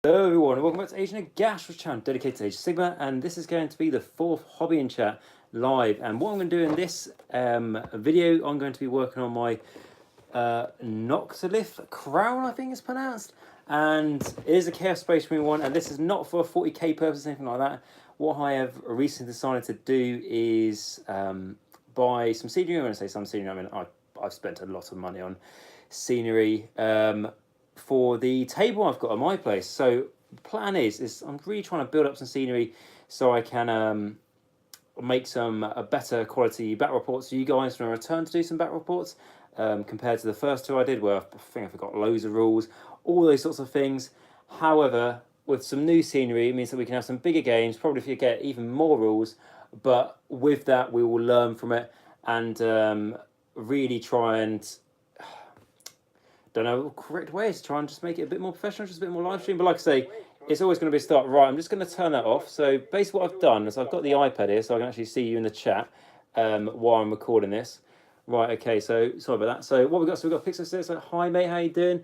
Hello everyone, and welcome back to Age Nagash channel dedicated to Age Sigma, and this is going to be the 4th Hobby in Chat live. And what I'm going to do in this video, I'm going to be working on my Noctilith Crown, I think it's pronounced, and it is a Chaos Space Marine one, and this is not for 40k purposes or anything like that. What I have recently decided to do is buy some scenery. When I say some scenery, I mean I've spent a lot of money on scenery for the table I've got at my place. So the plan is I'm really trying to build up some scenery so I can make some better quality battle reports for you guys when I return to do some battle reports, compared to the first two I did, where I think I forgot loads of rules, all those sorts of things. However, with some new scenery, it means that we can have some bigger games, probably if you get even more rules, but with that we will learn from it and really try and, don't know the correct way is, try and just make it a bit more professional, just a bit more live stream. But like I say, it's always going to be a start. Right, I'm just going to turn that off. So basically what I've done is I've got the iPad here so I can actually see you in the chat while I'm recording this. Right, okay, so sorry about that. So what we've got, so we've got Pixel says, so hi mate, how you doing?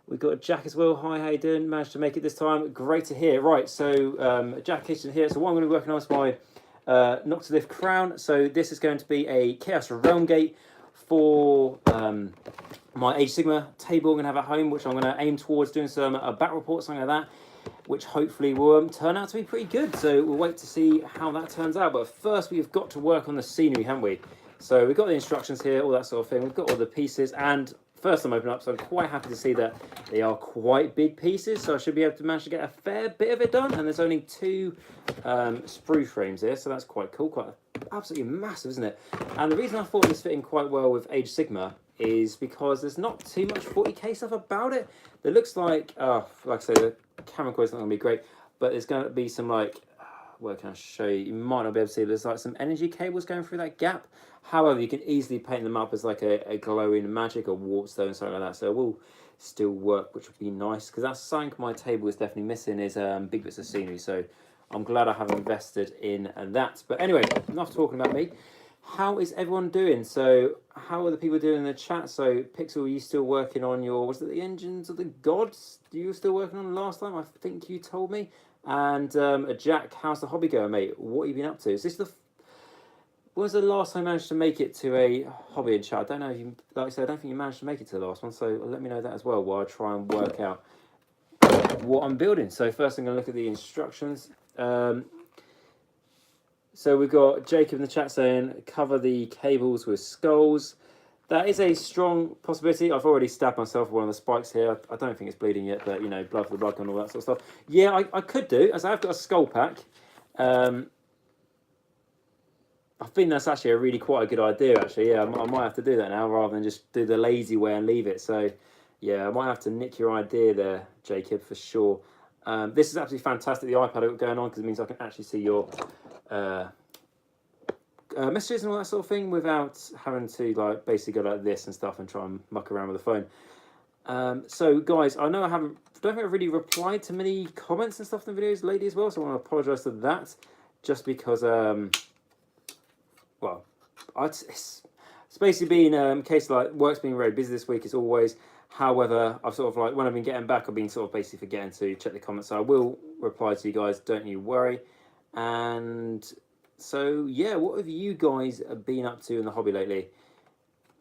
We've got Jack as well. Hi, how you doing? Managed to make it this time. Great to hear. Right, so Jack Kitchen here. So what I'm going to be working on is my Noctilith Crown. So this is going to be a Chaos Realm Gate for my Age Sigma table I'm going to have at home, which I'm going to aim towards doing some battle reports, something like that, which hopefully will turn out to be pretty good. So we'll wait to see how that turns out. But first, we've got to work on the scenery, haven't we? So we've got the instructions here, all that sort of thing. We've got all the pieces, and first I'm opening up, so I'm quite happy to see that they are quite big pieces. So I should be able to manage to get a fair bit of it done. And there's only 2 sprue frames here, so that's quite cool, quite absolutely massive, isn't it? And the reason I thought this fit in quite well with Age Sigma is because there's not too much 40k stuff about it. It looks like, like I say, the camera quality's not going to be great, but there's going to be some, like, where can I show you? You might not be able to see, but there's like some energy cables going through that gap. However, you can easily paint them up as like a glowing magic or wartstone, something like that. So it will still work, which would be nice, because that's something my table is definitely missing, is big bits of scenery. So I'm glad I have invested in that. But anyway, enough talking about me. How is everyone doing? So how are the people doing in the chat? So Pixel, are you still working on your, was it the Engines of the Gods you were still working on last time? I think you told me. And Jack, how's the hobby going, mate? What have you been up to? Is this the, when was the last time you managed to make it to a hobby in chat? I don't know if you, like I said, I don't think you managed to make it to the last one. So let me know that as well while I try and work out what I'm building. So first I'm going to look at the instructions. So we've got Jacob in the chat saying, cover the cables with skulls. That is a strong possibility. I've already stabbed myself with one of the spikes here. I don't think it's bleeding yet, but, you know, blood for the blood and all that sort of stuff. Yeah, I could do, as I've got a skull pack. I think that's actually a really quite a good idea, actually. Yeah, I might have to do that now rather than just do the lazy way and leave it. So, yeah, I might have to nick your idea there, Jacob, for sure. This is absolutely fantastic, the iPad I've got going on, because it means I can actually see your messages and all that sort of thing without having to, like, basically go like this and stuff and try and muck around with the phone. So guys, I know I don't think I've really replied to many comments and stuff in the videos lately as well, so I want to apologise for that, just because well, it's basically been a case of, like, work's been very busy this week as always. However, I've sort of, like, when I've been getting back, I've been sort of basically forgetting to check the comments, so I will reply to you guys, don't you worry. And so, yeah, what have you guys been up to in the hobby lately?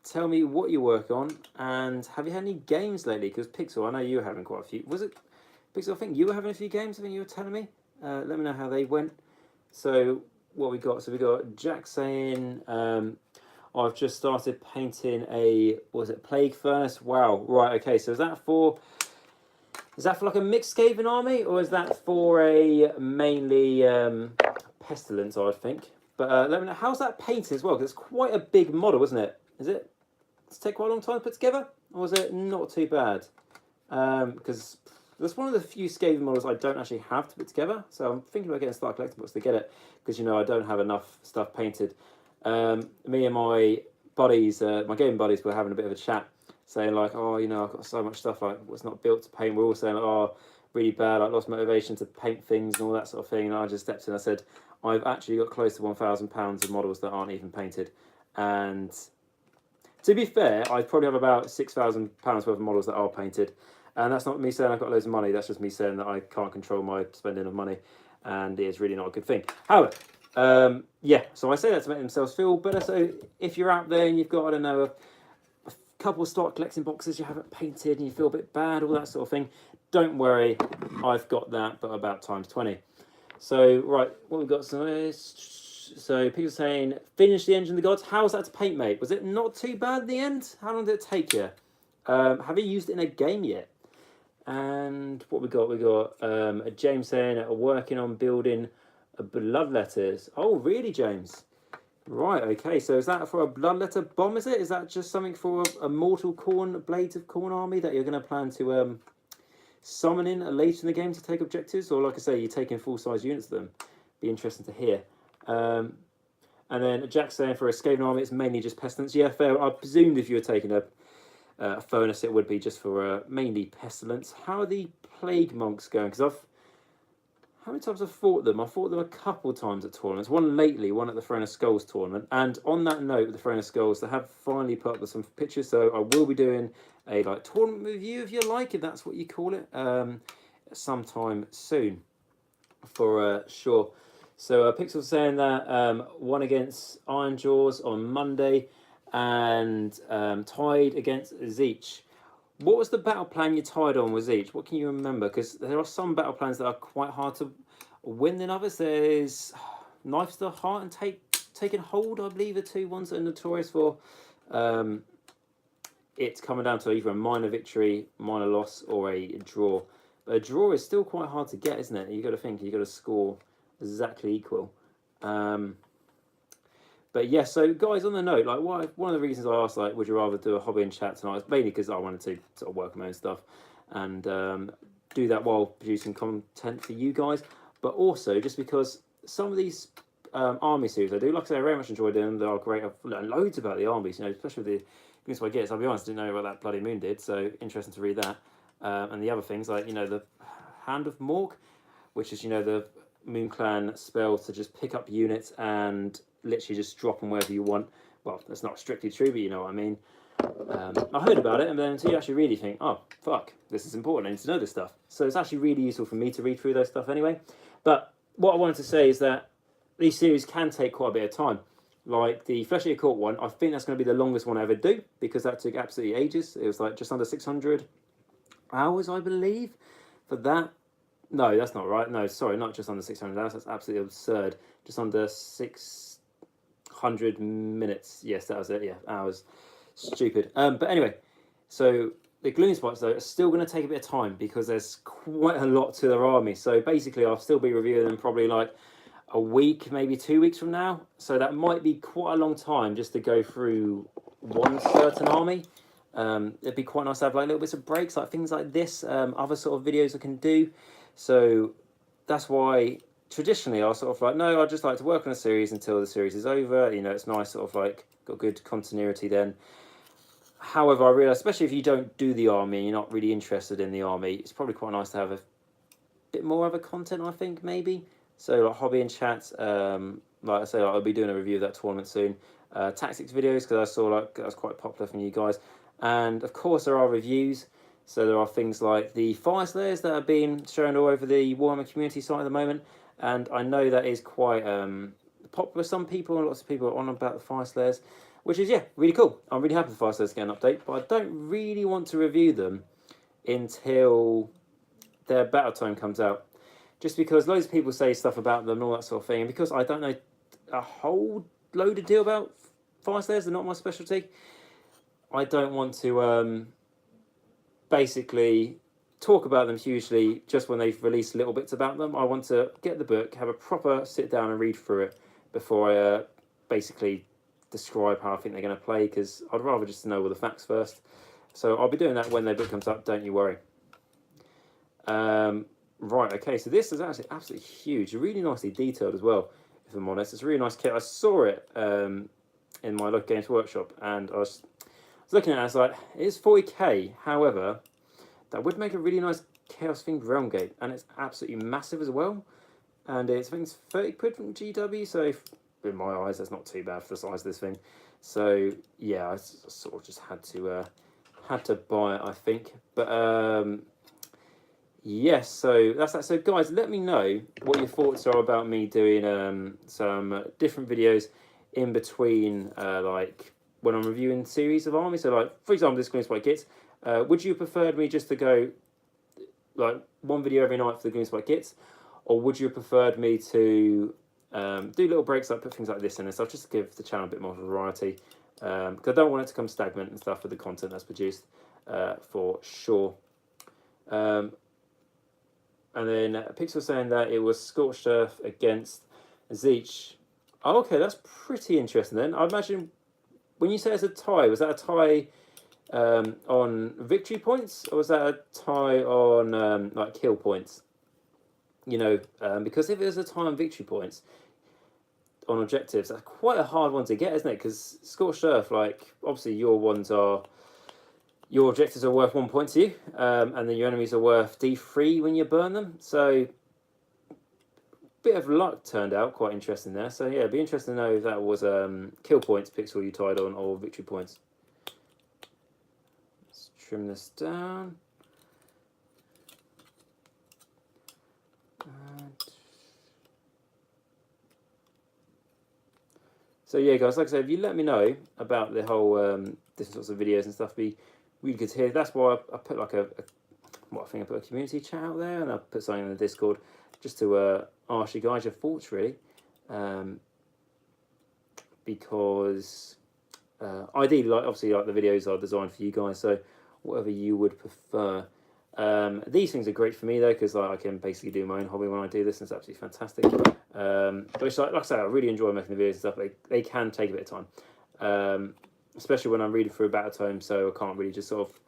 Tell me what you work on, and have you had any games lately? Because Pixel, I know you were having quite a few. Was it Pixel? I think you were having a few games. I think you were telling me. Let me know how they went. So what we got? So we got Jack saying, I've just started painting a, what was it, Plague Furnace? Wow. Right. Okay. So is that for like a mixed Skaven army, or is that for a mainly Pestilence, I think? But let me know, how's that painted as well? Because it's quite a big model, isn't it? Is it? Does it take quite a long time to put together, or is it not too bad? Because that's one of the few Skaven models I don't actually have to put together. So I'm thinking about getting Star Collectibles to get it, because, you know, I don't have enough stuff painted. Me and my buddies, my gaming buddies, were having a bit of a chat, saying, like, oh, you know, I've got so much stuff, like, what's not built to paint. We're all saying, like, oh, really bad, like, lost motivation to paint things and all that sort of thing. And I just stepped in and I said, I've actually got close to £1,000 of models that aren't even painted. And to be fair, I probably have about £6,000 worth of models that are painted. And that's not me saying I've got loads of money. That's just me saying that I can't control my spending of money, and it's really not a good thing. However, yeah, so I say that to make themselves feel better. So if you're out there and you've got, I don't know, a couple of stock collecting boxes you haven't painted and you feel a bit bad, all that sort of thing, don't worry, I've got that, but about times 20. So, right, what we've got, so people saying, finish the Engine of the Gods. How was that to paint, mate? Was it not too bad at the end? How long did it take you? Have you used it in a game yet? And what we got? We got James saying, working on building bloodletters. Oh, really, James? Right, okay. So is that for a bloodletter bomb, is it? Is that just something for a mortal Blades of Khorne army that you're going to plan to summon in later in the game to take objectives? Or like I say, you're taking full-size units of them? Be interesting to hear. And then Jack's saying for a Skaven army, it's mainly just Pestilence. Yeah, fair. I presumed if you were taking a furnace, it would be just for mainly Pestilence. How are the Plague Monks going? Because how many times I've fought them? I fought them a couple times at tournaments. One lately, one at the Throne of Skulls tournament. And on that note, with the Throne of Skulls, they have finally put up some pictures. So I will be doing a tournament review, if you like, if that's what you call it, sometime soon, for sure. So Pixel saying that won against Iron Jaws on Monday and tied against Zeech. What was the battle plan you tied on with Zeech? What can you remember? Because there are some battle plans that are quite hard to win than others. There's Knives to the Heart and Taking Hold, I believe, are two ones that are notorious for it's coming down to either a minor victory, minor loss, or a draw. But a draw is still quite hard to get, isn't it? You've got to think, you've got to score exactly equal. But yeah, so guys, on the note, one of the reasons I asked, would you rather do a hobby and chat tonight, is mainly because I wanted to sort of work on my own stuff and do that while producing content for you guys. But also just because some of these army series I do, like I say, I very much enjoy doing them. They are great. I've learned loads about the armies, especially with the Goose I Guess. I'll be honest, I didn't know what that bloody moon did, so interesting to read that. And the other things the Hand of Morg, which is the Moon Clan spell to just pick up units and literally just drop them wherever you want. Well, that's not strictly true, but you know what I mean. I heard about it, and then until you actually really think, oh, fuck, this is important, I need to know this stuff. So it's actually really useful for me to read through those stuff anyway. But what I wanted to say is that these series can take quite a bit of time. Like the Flesh Eater Court one, I think that's going to be the longest one I ever do, because that took absolutely ages. It was just under 600 hours, I believe, for that. No, that's not right. No, sorry, not just under 600 hours. That's absolutely absurd. Just under 600 minutes. Yes, that was it. Yeah, hours. Stupid. But anyway, so the Gloom Spots, though, are still going to take a bit of time because there's quite a lot to their army. So basically, I'll still be reviewing them probably a week, maybe 2 weeks from now. So that might be quite a long time just to go through one certain army. It'd be quite nice to have little bits of breaks, things like this, other sort of videos I can do. So that's why traditionally I sort of no, I just like to work on a series until the series is over. It's nice, sort of got good continuity then. However, I realise, especially if you don't do the army and you're not really interested in the army, it's probably quite nice to have a bit more other content, I think, maybe. So hobby and chat, like I say, I'll be doing a review of that tournament soon. Tactics videos, because I saw that was quite popular from you guys. And of course there are reviews. So there are things like the Fire Slayers that are being shown all over the Warhammer community site at the moment. And I know that is quite popular with some people, and lots of people are on about the Fire Slayers, which is, really cool. I'm really happy the Fire Slayers get an update, but I don't really want to review them until their battle tome comes out. Just because loads of people say stuff about them and all that sort of thing, and because I don't know a whole load of deal about Fire Slayers, they're not my specialty, I don't want to basically talk about them hugely just when they've released little bits about them. I want to get the book, have a proper sit down and read through it before I basically describe how I think they're going to play, because I'd rather just know all the facts first. So I'll be doing that when their book comes up, don't you worry. Right, okay, so this is actually absolutely huge, really nicely detailed as well, if I'm honest. It's a really nice kit. I saw it in my local Games Workshop, and I was looking at it, I was like, it's 40k, however, that would make a really nice Chaos Themed Realm Gate, and it's absolutely massive as well, and I think it's 30 quid from GW, so in my eyes, that's not too bad for the size of this thing. So, yeah, I sort of just had to Had to buy it, I think. But yes, so that's that. So guys, let me know what your thoughts are about me doing some different videos in between, like when I'm reviewing series of armies. So like, for example, this Gloomspite Gits. Would you have preferred me just to go like one video every night for the Gloomspite Gits, or would you have preferred me to do little breaks, like put things like this in and stuff, just to give the channel a bit more variety? Because I don't want it to come stagnant and stuff with the content that's produced, for sure. And then Pixel saying that it was Scorched Earth against Zeech. Oh, okay, that's pretty interesting then. I imagine when you say it's a tie, was that a tie on victory points, or was that a tie on like kill points? You know, because if it was a tie on victory points on objectives, that's quite a hard one to get, isn't it? Because Scorched Earth, like, obviously your objectives are worth 1 point to you, and then your enemies are worth D3 when you burn them. So, bit of luck turned out quite interesting there. So yeah, it'd be interesting to know if that was kill points pixel you tied on or victory points. Let's trim this down. So yeah, guys, like I said, if you let me know about the whole different sorts of videos and stuff, be really good to hear. That's why I put like I think I put a community chat out there, and I put something in the Discord just to ask you guys your thoughts, really, because ideally, like obviously, like the videos are designed for you guys, so whatever you would prefer. These things are great for me though, because like, I can basically do my own hobby when I do this, and it's absolutely fantastic. But it's like I say, I really enjoy making the videos and stuff. They can take a bit of time, especially when I'm reading through a battle tome, so I can't really just sort of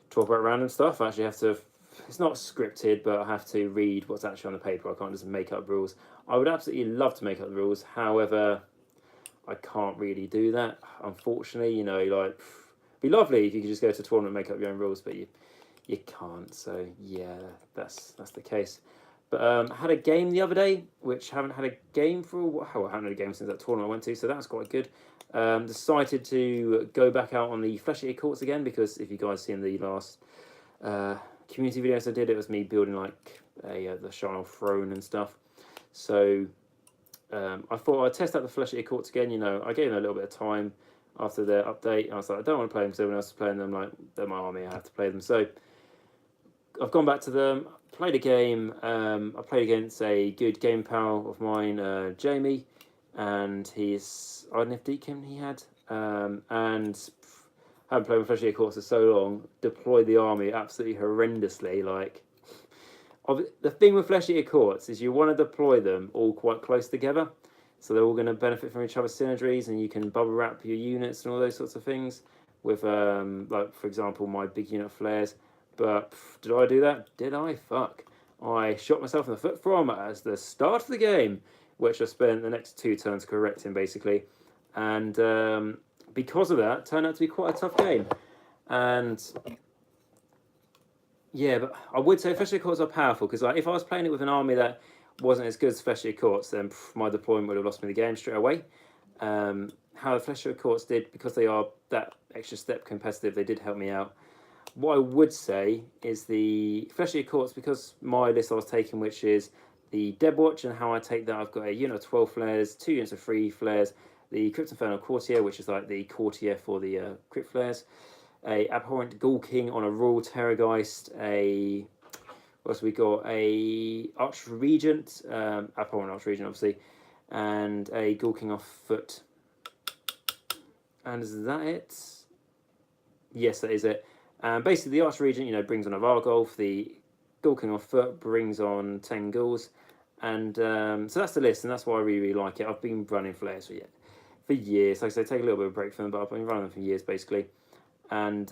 talk about random stuff. I actually have to, it's not scripted, but I have to read what's actually on the paper. I can't just make up rules. I would absolutely love to make up the rules, however, I can't really do that, unfortunately. You know, like, it'd be lovely if you could just go to a tournament and make up your own rules, but you can't. So yeah, that's the case. But I had a game the other day, which I haven't had a game for a while. I haven't had a game since that tournament I went to, so that was quite good. Decided to go back out on the Flesh Eater courts again, because if you guys seen the last community videos I did, it was me building like the Shining Throne and stuff. So I thought I'd test out the Flesh Eater courts again. You know, I gave them a little bit of time after their update. I was like, I don't want to play them because everyone else is playing them. Like, they're my army, I have to play them. So I've gone back to them, played a game. I played against a good game pal of mine, Jamie, and his Idenif Deacon he had. And haven't played with Flesh Eater courts for so long, deployed the army absolutely horrendously. Like, the thing with Flesh Eater courts is you want to deploy them all quite close together, so they're all going to benefit from each other's synergies, and you can bubble wrap your units and all those sorts of things with, like, for example, my big unit flares. But did I do that? Did I? Fuck. I shot myself in the foot from as the start of the game, which I spent the next 2 turns correcting, basically. And because of that, turned out to be quite a tough game. And yeah, but I would say Flesh Eater courts are powerful, because like, if I was playing it with an army that wasn't as good as Flesh Eater courts, then my deployment would have lost me the game straight away. How the Flesh Eater courts did, because they are that extra step competitive, they did help me out. What I would say is the Flesh Eater courts, because my list I was taking, which is the Dead Watch, and how I take that, I've got a unit of 12 flares, 2 units of 3 flares, the Crypt Infernal Courtier, which is like the courtier for the crypt flares, a Abhorrent Ghoul King on a Royal Terrorgeist, what else we got, a Archregent, Abhorrent Archregent obviously, and a Ghoul King off foot. And is that it? Yes, that is it. Basically, the Archregent, you know, brings on a Vargolf. The Ghoul King off foot brings on 10 ghouls, and so that's the list, and that's why I really, really like it. I've been running flares for years. Like I say, take a little bit of a break from them, but I've been running them for years, basically. And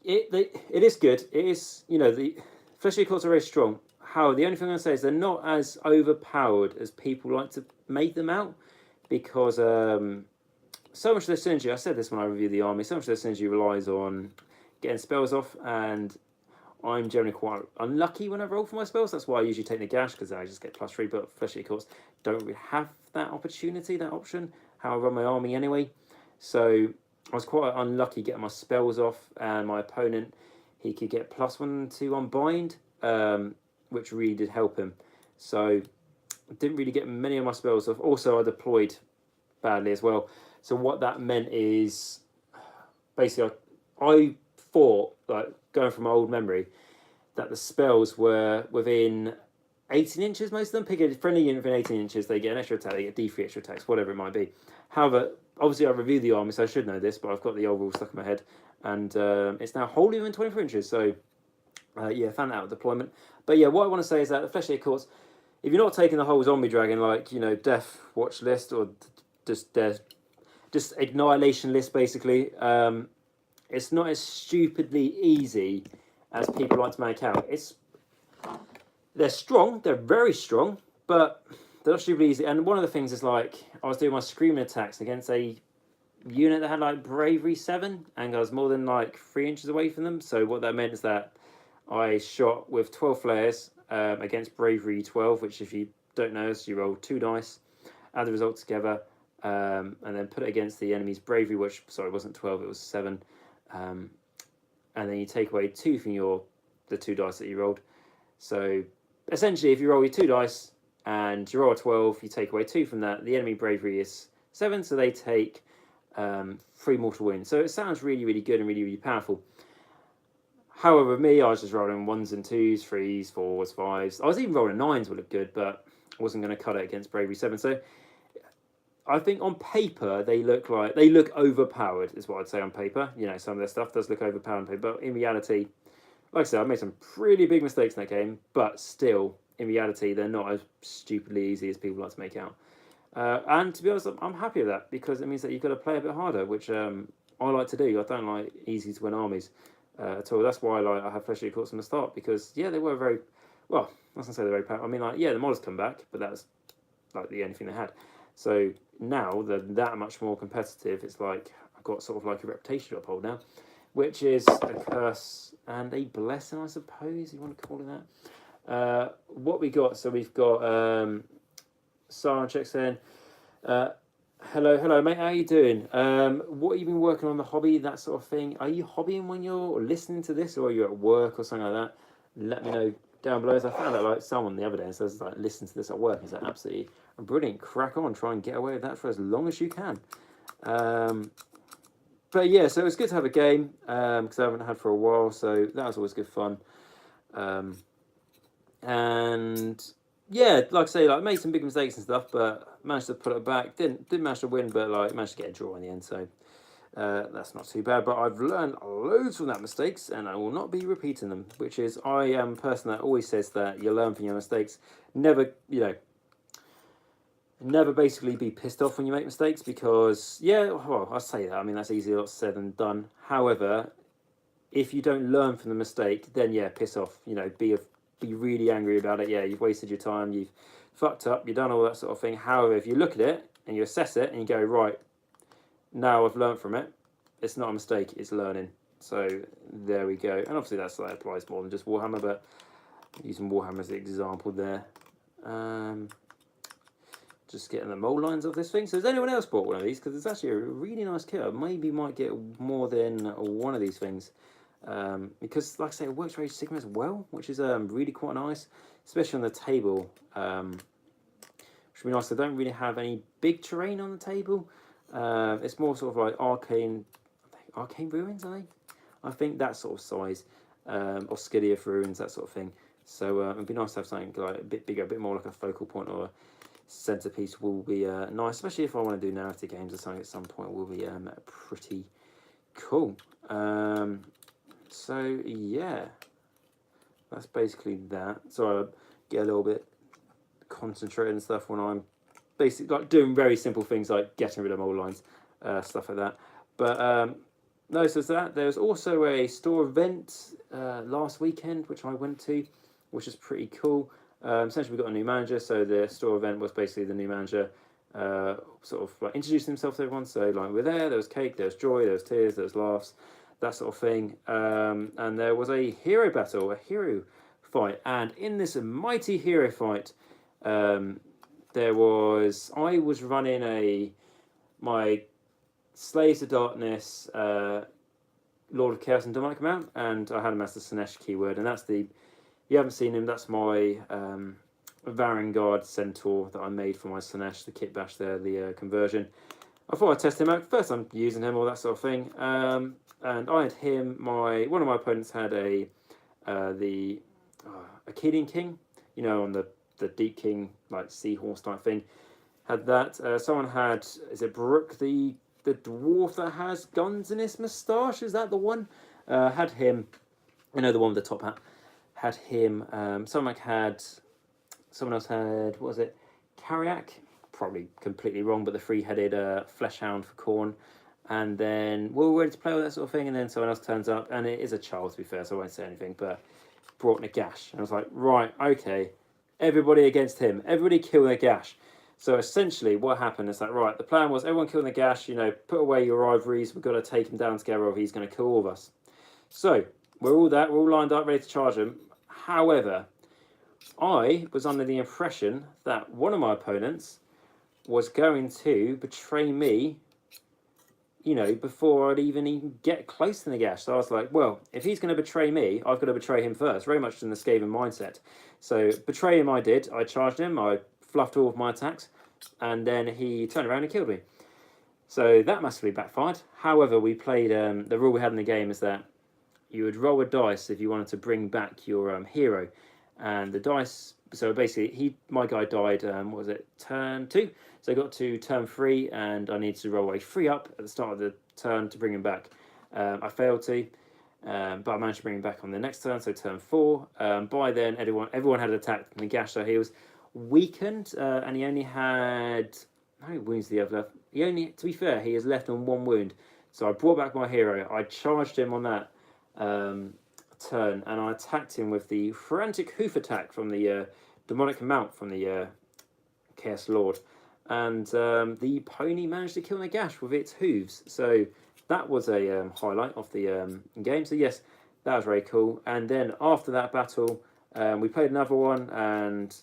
it is good. It is, you know, the Flesh Eater courts are very strong. However, the only thing I'm going to say is they're not as overpowered as people like to make them out, because so much of their synergy, I said this when I reviewed the army, so much of their synergy relies on getting spells off, and I'm generally quite unlucky when I roll for my spells. That's why I usually take Nagash, because I just get +3, but Flesh Eater courts don't really have that opportunity, that option, how I run my army anyway. So I was quite unlucky getting my spells off, and my opponent, he could get +1/+2 on bind, which really did help him. So I didn't really get many of my spells off. Also, I deployed badly as well. So what that meant is, basically, I thought, like going from my old memory, that the spells were within 18 inches, most of them. Pick a friendly unit within 18 inches, they get an extra attack, they get D3 extra attacks, whatever it might be. However, obviously I reviewed the army, so I should know this, but I've got the old rule stuck in my head. And it's now wholly within 24 inches, so yeah, found that out deployment. But yeah, what I want to say is that the Fleshly Courts, if you're not taking the whole zombie dragon, like, Death Watch list, or just Annihilation list, basically, it's not as stupidly easy as people like to make out. They're strong, they're very strong, but they're not stupidly easy. And one of the things is, like, I was doing my screaming attacks against a unit that had like Bravery 7, and I was more than like 3 inches away from them. So what that meant is that I shot with 12 flares against Bravery 12, which, if you don't know, is you roll 2 dice, add the result together, and then put it against the enemy's Bravery, which, sorry, it wasn't 12, it was 7. And then you take away 2 from the 2 dice that you rolled. So essentially, if you roll your 2 dice and you roll a 12, you take away 2 from that. The enemy Bravery is 7, so they take 3 mortal wounds. So it sounds really, really good and really, really powerful. However, with me, I was just rolling 1s and 2s, 3s, 4s, 5s. I was even rolling 9s would look good, but I wasn't going to cut it against Bravery 7. So I think on paper they look overpowered, is what I'd say on paper. Some of their stuff does look overpowered on paper, but in reality, like I said, I made some pretty big mistakes in that game, but still, in reality, they're not as stupidly easy as people like to make out. And to be honest, I'm happy with that, because it means that you've got to play a bit harder, which I like to do. I don't like easy to win armies at all. That's why I have Fleshly Courts from the start, because yeah, they were very well. I was gonna say they're very powerful. I mean, like, yeah, the models come back, but that's like the only thing they had. So now they're that much more competitive. It's like I've got sort of like a reputation to uphold now, which is a curse and a blessing, I suppose you want to call it that. What we got? So we've got Sarah checks in. Hello, mate. How you doing? What have you been working on, the hobby, that sort of thing? Are you hobbying when you're listening to this, or are you at work or something like that? Let me know down below. As I found out, like, someone the other day says, like, listen to this at work. Is that absolutely brilliant? Crack on, try and get away with that for as long as you can. But yeah, so it was good to have a game, because I haven't had for a while, so that was always good fun. And yeah, like I say, like, made some big mistakes and stuff, but managed to put it back. Didn't manage to win, but like managed to get a draw in the end, so that's not too bad. But I've learned loads from that mistakes, and I will not be repeating them. Which is, I am a person that always says that you learn from your mistakes. Never basically be pissed off when you make mistakes, because yeah, well, I say that. I mean, that's easier said than done. However, if you don't learn from the mistake, then yeah, piss off. Be really angry about it. Yeah, you've wasted your time, you've fucked up, you've done all that sort of thing. However, if you look at it and you assess it and you go, right, now I've learned from it, it's not a mistake, it's learning. So there we go. And obviously that applies more than just Warhammer, but using Warhammer as the example there. Just getting the mold lines of this thing. So has anyone else bought one of these? Because it's actually a really nice kit. I maybe might get more than one of these things. Because, like I say, it works for Age of Sigmar as well, which is really quite nice, especially on the table. Which would be nice. They don't really have any big terrain on the table. It's more sort of like arcane ruins, are they? I think that sort of size, or Scythian ruins, that sort of thing. So it'd be nice to have something like a bit bigger, a bit more like a focal point or a centerpiece will be nice, especially if I want to do narrative games or something at some point. Will be pretty cool. So yeah, that's basically that. So I get a little bit concentrated and stuff when I'm basically like doing very simple things like getting rid of mold lines, stuff like that. But no, so that there's also a store event last weekend which I went to, which is pretty cool. Essentially, we got a new manager, so the store event was basically the new manager sort of like introducing himself to everyone. So like we're there was cake, there was joy, there was tears, there was laughs, that sort of thing. And there was a hero battle, a hero fight, and in this mighty hero fight, I was running my Slaves of Darkness, Lord of Chaos and Demonic Amount, and I had him as the Sinesh keyword, and that's the, you haven't seen him, that's my Varangard Centaur that I made for my Sinesh, the kit bash there, the conversion. I thought I'd test him out. First I'm using him, all that sort of thing. And I had him, one of my opponents had a Akkadian King, you know, on the Deep King, like seahorse type thing. Had that. Someone had, is it Brooke, the dwarf that has guns in his moustache? Is that the one? Had him, you know, the one with the top hat. Had him. Someone else had, what was it? Kariak? Probably completely wrong, but the three-headed flesh hound for Khorne. And then we were ready to play all that sort of thing, and then someone else turns up, and it is a child, to be fair, so I won't say anything, but brought Nagash. And I was like, right, okay, everybody against him. Everybody kill Nagash. So essentially what happened is that, right, the plan was everyone kill Nagash, you know, put away your ivories, we've got to take him down together or he's going to kill all of us. So we're all lined up, ready to charge him. However, I was under the impression that one of my opponents was going to betray me, you know, before I'd even get close to Nagash. So I was like, well, if he's going to betray me, I've got to betray him first, very much in the Skaven mindset. So betray him I did. I charged him, I fluffed all of my attacks, and then he turned around and killed me. So that massively backfired. However, we played, the rule we had in the game is that you would roll a dice if you wanted to bring back your hero. And the dice, so basically, my guy died, what was it, turn 2? So I got to turn 3, and I needed to roll a 3 up at the start of the turn to bring him back. I failed to, but I managed to bring him back on the next turn, so turn 4. By then, everyone had attacked Nagash, so he was weakened, and he only had, how many wounds did he have left? He only, to be fair, he is left on 1 wound. So I brought back my hero, I charged him on that turn, and I attacked him with the Frantic Hoof attack from the Demonic Mount from the Chaos Lord. And the pony managed to kill Nagash with its hooves. So that was a highlight of the game. So yes, that was very cool. And then after that battle, we played another one, and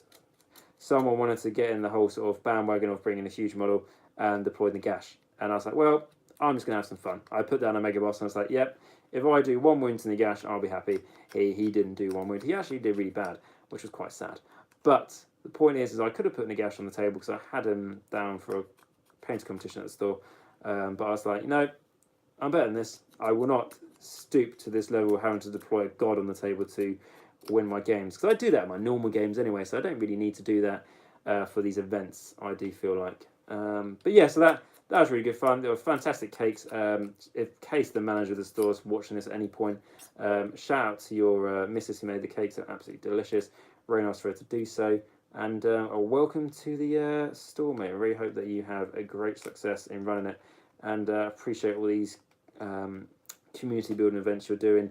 someone wanted to get in the whole sort of bandwagon of bringing a huge model and deployed Nagash. And I was like, well, I'm just going to have some fun. I put down a Mega Boss, and I was like, yep, if I do 1 wound to Nagash, I'll be happy. He didn't do 1 wound. He actually did really bad, which was quite sad. But the point is I could have put Nagash on the table because I had him down for a painter competition at the store. But I was like, no, I'm better than this. I will not stoop to this level of having to deploy a god on the table to win my games. Because I do that in my normal games anyway, so I don't really need to do that for these events, I do feel like. But yeah, so that was really good fun. They were fantastic cakes. In case the manager of the store is watching this at any point, shout out to your missus who made the cakes. They're absolutely delicious. Very nice for her to do so. And welcome to the store, mate. I really hope that you have a great success in running it. And appreciate all these community building events you're doing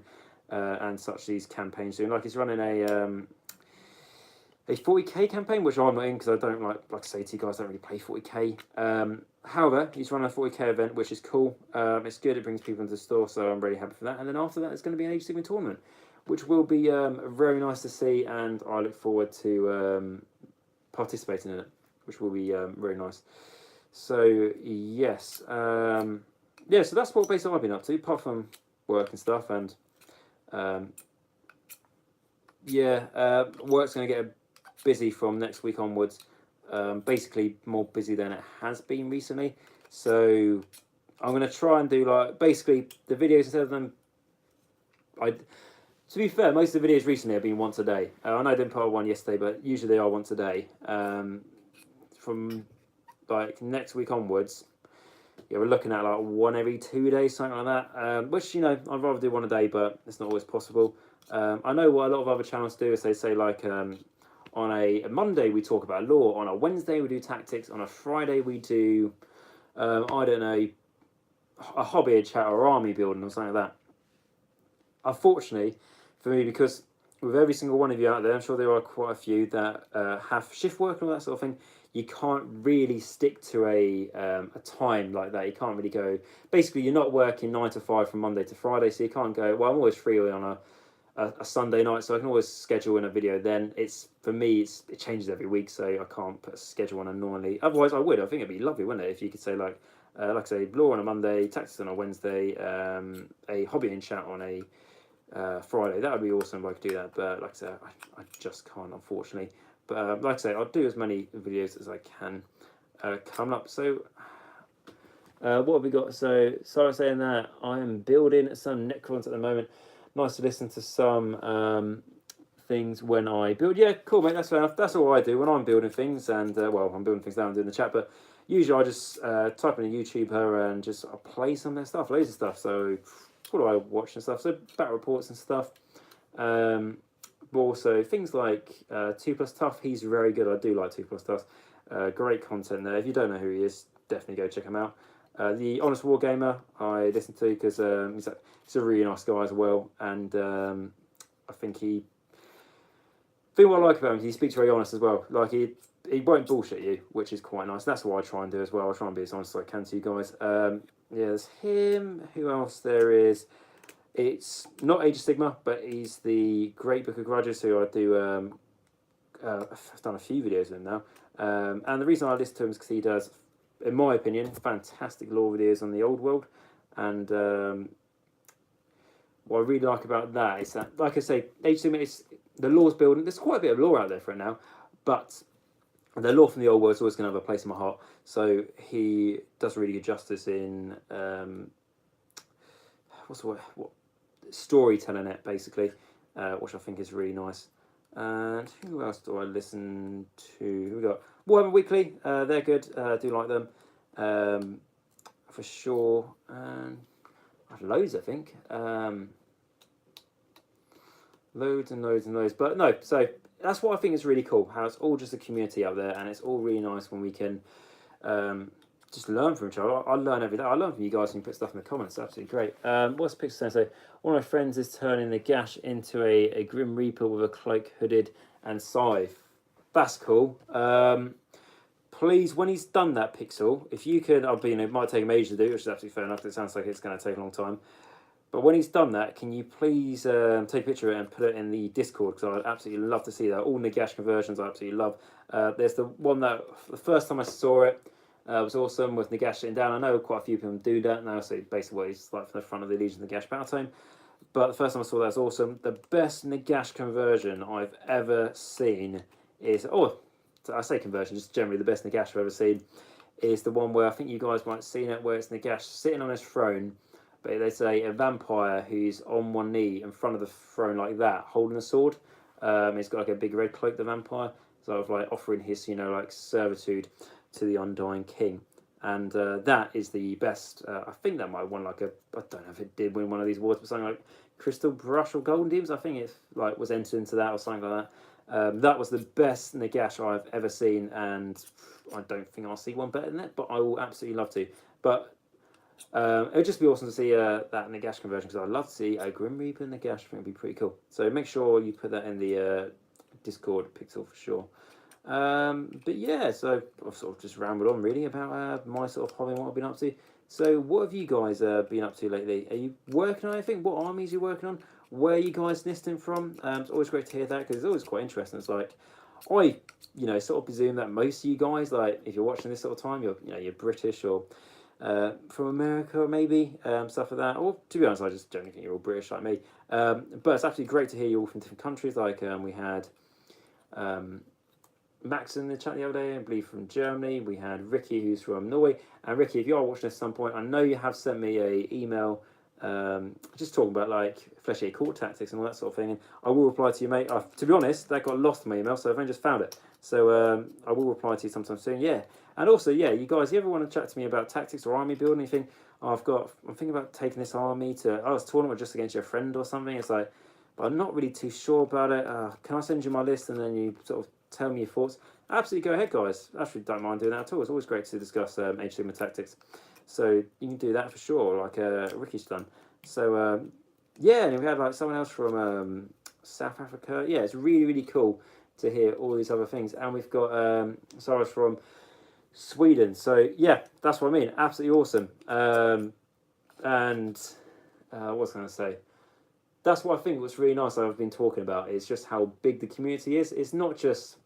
and such, these campaigns doing. Like, he's running a 40k campaign, which I'm not in because I don't like I say to you guys, I don't really play 40k. However, he's running a 40k event, which is cool. It's good, it brings people into the store, so I'm really happy for that. And then after that, it's going to be an age-7 tournament, which will be very nice to see, and I look forward to participating in it, which will be very nice. So, yes. Yeah, so that's what basically I've been up to, apart from work and stuff, and work's going to get busy from next week onwards. Basically more busy than it has been recently. So I'm going to try and do, like, basically the videos, instead of them, to be fair, most of the videos recently have been once a day. I know I didn't put one yesterday, but usually they are once a day. From like next week onwards, yeah, we're looking at like 1 every 2 days, something like that. Which, you know, I'd rather do 1 a day, but it's not always possible. I know what a lot of other channels do is they say, like, on a Monday we talk about law, on a Wednesday we do tactics, on a Friday we do, I don't know, a hobby chat or army building or something like that. Unfortunately for me, because with every single one of you out there, I'm sure there are quite a few that have shift work and all that sort of thing, you can't really stick to a time like that. You can't really go, basically you're not working 9 to 5 from Monday to Friday, so you can't go, well, I'm always free on a Sunday night, so I can always schedule in a video then. For me, it changes every week, so I can't put a schedule on it normally. Otherwise I would. I think it'd be lovely, wouldn't it, if you could say, like, like I say, law on a Monday, tactics on a Wednesday, a hobby and chat on a Friday. That would be awesome if I could do that, but like I said, I just can't, unfortunately. But like I say, I'll do as many videos as I can coming up. So what have we got? So I was saying that I am building some Necrons at the moment. Nice to listen to some things when I build. Yeah, cool, mate. That's fair enough. That's all I do when I'm building things. And well, I'm building things now and doing the chat, but usually I just type in a YouTuber and just I'll play some of their stuff, loads of stuff. So what do I watch and stuff? So battle reports and stuff. But also things like 2 Plus Tough. He's very good. I do like 2 Plus Tough. Great content there. If you don't know who he is, definitely go check him out. The Honest Wargamer I listen to because he's a really nice guy as well, and I think what I like about him is he speaks very honest as well. Like he won't bullshit you, which is quite nice. That's what I try and do as well. I try and be as honest as I can to you guys. Yeah, there's him. Who else there is? It's not Age of Sigma, but he's the Great Book of Grudges, who I do. I've done a few videos with him now, and the reason I listen to him is because he does, in my opinion, fantastic lore videos on the old world, and what I really like about that is that, like I say, Age of Sigma is the lore's building. There's quite a bit of lore out there for it now, but the lore from the old world is always going to have a place in my heart. So he does really good justice in what's the word? What storytelling it basically, which I think is really nice. And who else do I listen to? Who we got? Warhammer Weekly. They're good. I do like them for sure. And I have loads, I think. Loads and loads and loads. But no, so that's what I think is really cool. How it's all just a community out there, and it's all really nice when we can just learn from each other. I learn every day. I learn from you guys when you put stuff in the comments. It's absolutely great. What's the picture saying? So one of my friends is turning Nagash into a Grim Reaper with a cloak, hooded, and scythe. That's cool. Please, when he's done that, Pixel, if you could, it might take him ages to do, which is absolutely fair enough, because it sounds like it's going to take a long time. But when he's done that, can you please take a picture of it and put it in the Discord? Because I'd absolutely love to see that. All Nagash conversions I absolutely love. There's the one that, the first time I saw it, was awesome with Nagash sitting down. I know quite a few people do that now, so basically what he's like from the front of the Legion Nagash battle tome. But the first time I saw that was awesome. The best Nagash conversion I've ever seen is, I say conversion, just generally the best Nagash I've ever seen, is the one where I think you guys might have seen it, where it's Nagash sitting on his throne, but they say a vampire who's on one knee in front of the throne like that, holding a sword. He's got like a big red cloak, the vampire, sort of like offering his, like servitude to the undying king. And that is the best. I think that might have won I don't know if it did win one of these awards, but something like Crystal Brush or Golden Demons. I think it was entered into that or something like that. That was the best Nagash I've ever seen, and I don't think I'll see one better than that, but I will absolutely love to. But it would just be awesome to see that Nagash conversion, because I'd love to see a Grim Reaper Nagash. I think it would be pretty cool. So make sure you put that in the Discord, Pixel, for sure. But yeah, so I've sort of just rambled on really about my sort of hobby and what I've been up to. So what have you guys been up to lately? Are you working on anything? What armies are you working on? Where are you guys nesting from? It's always great to hear that, because it's always quite interesting. It's like, I sort of presume that most of you guys, like if you're watching this sort of time, you're British or from America maybe, stuff like that. Or to be honest, I just generally think you're all British like me. But it's absolutely great to hear you all from different countries. Like we had Max in the chat the other day, I believe from Germany. We had Ricky, who's from Norway. And Ricky, if you are watching this at some point, I know you have sent me an email just talking about like Fleshy Court tactics and all that sort of thing. And I will reply to you, mate. To be honest, that got lost in my email, so I've only just found it. So I will reply to you sometime soon. Yeah. And also, yeah, you guys, you ever want to chat to me about tactics or army building, anything? I'm thinking about taking this army to tournament just against your friend or something. It's like, but I'm not really too sure about it. Can I send you my list and then you sort of tell me your thoughts? Absolutely, go ahead, guys. Actually, don't mind doing that at all. It's always great to discuss Age Sigma tactics. So you can do that for sure, like Ricky's done. So yeah, and we had like someone else from South Africa. Yeah, it's really, really cool to hear all these other things. And we've got Sarah's from Sweden. So yeah, that's what I mean. Absolutely awesome. And what was I going to say? That's what I think what's really nice I've been talking about is just how big the community is. It's not just,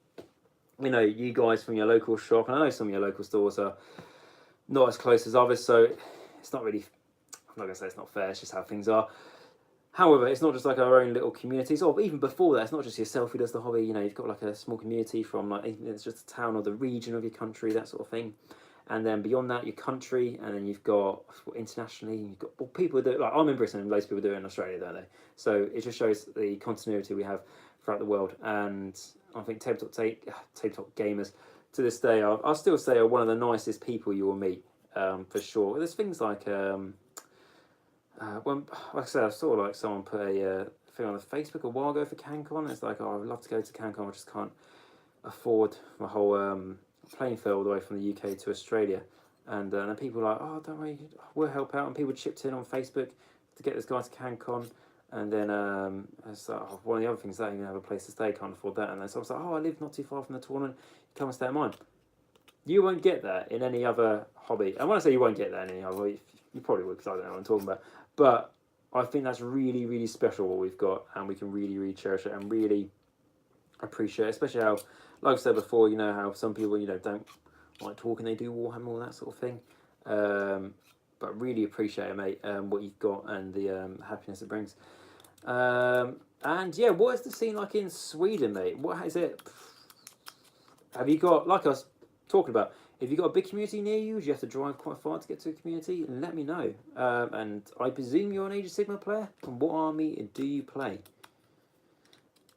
you guys from your local shop, and I know some of your local stores are not as close as others, so it's not really. I'm not gonna say it's not fair. It's just how things are. However, it's not just like our own little communities, or even before that, it's not just yourself who does the hobby. You know, you've got like a small community from like it's just the town or the region of your country, that sort of thing. And then beyond that, your country, and then you've got internationally, you've got people that like I'm in Britain, and loads of people do it in Australia, don't they? So it just shows the continuity we have throughout the world. And I think tabletop gamers to this day, I'll still say are one of the nicest people you will meet, for sure. There's things like when, like I said, I saw like someone put a thing on the Facebook a while ago for CanCon. It's like, oh, I would love to go to CanCon, I just can't afford my whole plane fare all the way from the UK to Australia. And then people were like, oh, don't worry, we'll help out. And people chipped in on Facebook to get this guy to CanCon. And then it's like, oh, one of the other things, they don't even have a place to stay, can't afford that. And then so I was like, oh, I live not too far from the tournament, come and stay at mine. You won't get that in any other hobby. And when I say you won't get that in any other hobby, you probably would, because I don't know what I'm talking about. But I think that's really, really special what we've got, and we can really, really cherish it and really appreciate it. Especially how, like I said before, you know, how some people, you know, don't like talking, they do Warhammer, all that sort of thing. But really appreciate it, mate, what you've got and the happiness it brings. And yeah, what is the scene like in Sweden, mate? What is it? Have you got, like us talking about, if you've got a big community near you, do you have to drive quite far to get to a community? Let me know. And I presume you're an Age of Sigmar player? And what army do you play?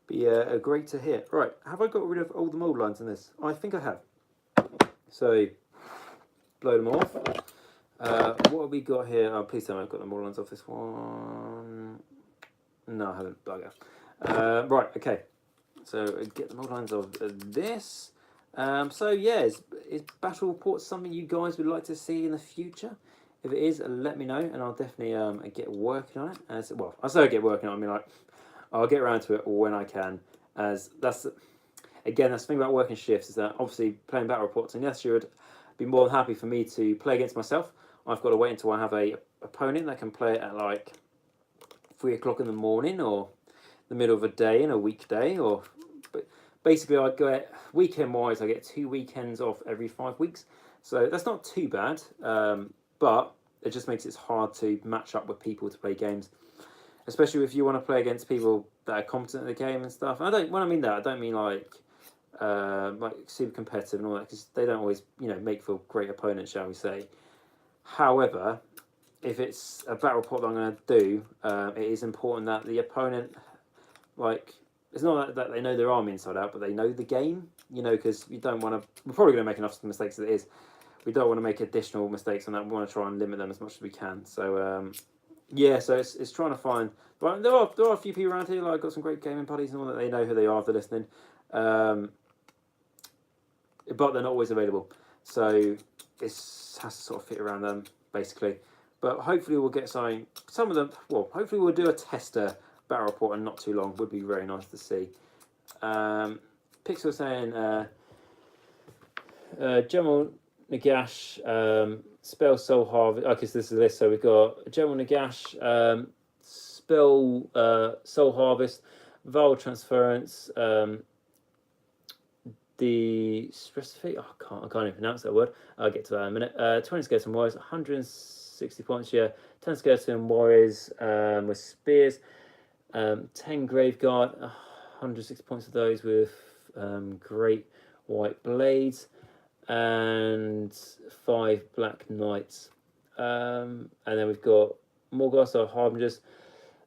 Be great to hear. Right, have I got rid of all the mould lines in this? I think I have. So, blow them off. What have we got here? Oh, please tell me I've got the mould lines off this one. No, I haven't. Bugger. Right, okay. So, get the mould lines of this. So yeah, is battle reports something you guys would like to see in the future? If it is, let me know, and I'll definitely get working on it. Well, I say I get working on it, I mean like I'll get around to it when I can. As that's again, that's the thing about working shifts, is that obviously playing battle reports, and yes, you would be more than happy for me to play against myself. I've got to wait until I have a opponent that can play it at like 3 o'clock in the morning or the middle of a day in a weekday, or basically, I get weekend wise, I get 2 weekends off every 5 weeks, so that's not too bad. But it just makes it hard to match up with people to play games, especially if you want to play against people that are competent in the game and stuff. And when I mean that, I don't mean like super competitive and all that, because they don't always, you know, make for great opponents, shall we say. However, if it's a battle report that I'm going to do, it is important that the opponent, like, it's not that they know their army inside out, but they know the game, you know, because you don't want to, we're probably going to make enough mistakes as it is. We don't want to make additional mistakes on that. We want to try and limit them as much as we can. So, yeah, so it's trying to find, but there are a few people around here, like I've got some great gaming buddies and all that, they know who they are if they're listening. But they're not always available. So it has to sort of fit around them, basically. But hopefully we'll get some of them, well, hopefully we'll do a tester battle report and not too long. Would be very nice to see. Pixel saying General Nagash, spell soul harvest. Okay, so this is this. So we've got General Nagash, spell soul harvest, vowel transference, the specific. Oh, I can't even pronounce that word. I'll get to that in a minute. 20 skeleton warriors, 160 points. Yeah, 10 skeleton warriors with spears. 10 grave guard, 160 points of those with great white blades, and 5 black knights. And then we've got Morgoth, our harbingers,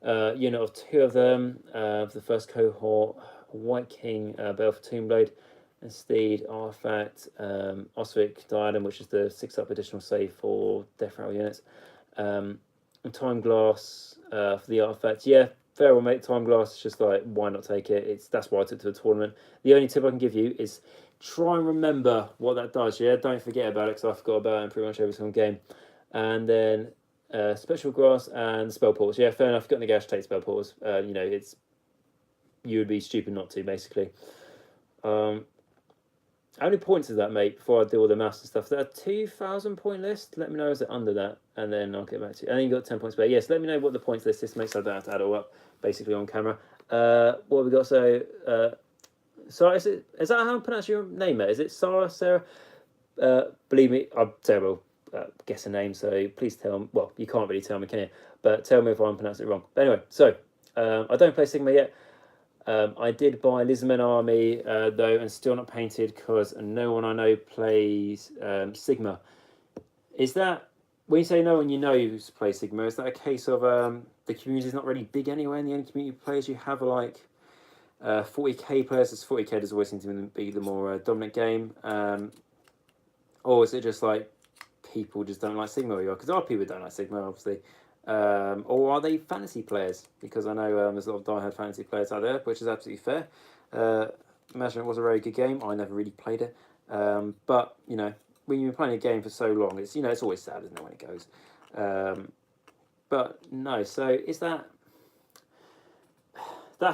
unit of 2 of them. For the first cohort, White King, Baleful Tombblade, and Steed, Artifact, Osric Diadem, which is the 6-up additional save for Death Rattle units. And Time Glass for the Artifact. Yeah, fair well, mate. Time Glass is just like, why not take it? That's why I took to the tournament. The only tip I can give you is try and remember what that does. Yeah, don't forget about it, because I forgot about it in pretty much every single game. And then Special Grass and Spell Portals. Yeah, fair enough. Got Nagash take Spell Portals. You know, you would be stupid not to, basically. How many points is that, mate, before I do all the maths and stuff? Is that a 2,000 point list? Let me know, is it under that? And then I'll get back to you. And then you got 10 points back. Yes, let me know what the points list is, makes I don't have to add it all up, basically, on camera. What have we got? So, Sarah, is that how I pronounce your name, mate? Is it Sarah? Believe me, I'm terrible. guess a name. So please tell me. Well, you can't really tell me, can you? But tell me if I'm pronouncing it wrong. But anyway, so I don't play Sigma yet. I did buy Lisman Army though, and still not painted because no one I know plays Sigma. Is that when you say no one you know who plays Sigma? Is that a case of the community is not really big anyway, and the only community players you have are like 40k players? As 40k does always seem to be the more dominant game, or is it just like people just don't like Sigma? Because our people don't like Sigma, obviously. Or are they fantasy players? Because I know there's a lot of diehard fantasy players out there, which is absolutely fair. Imagine it was a very good game. I never really played it, but you know, when you've been playing a game for so long, it's it's always sad, isn't it, when it goes? But no, so is that's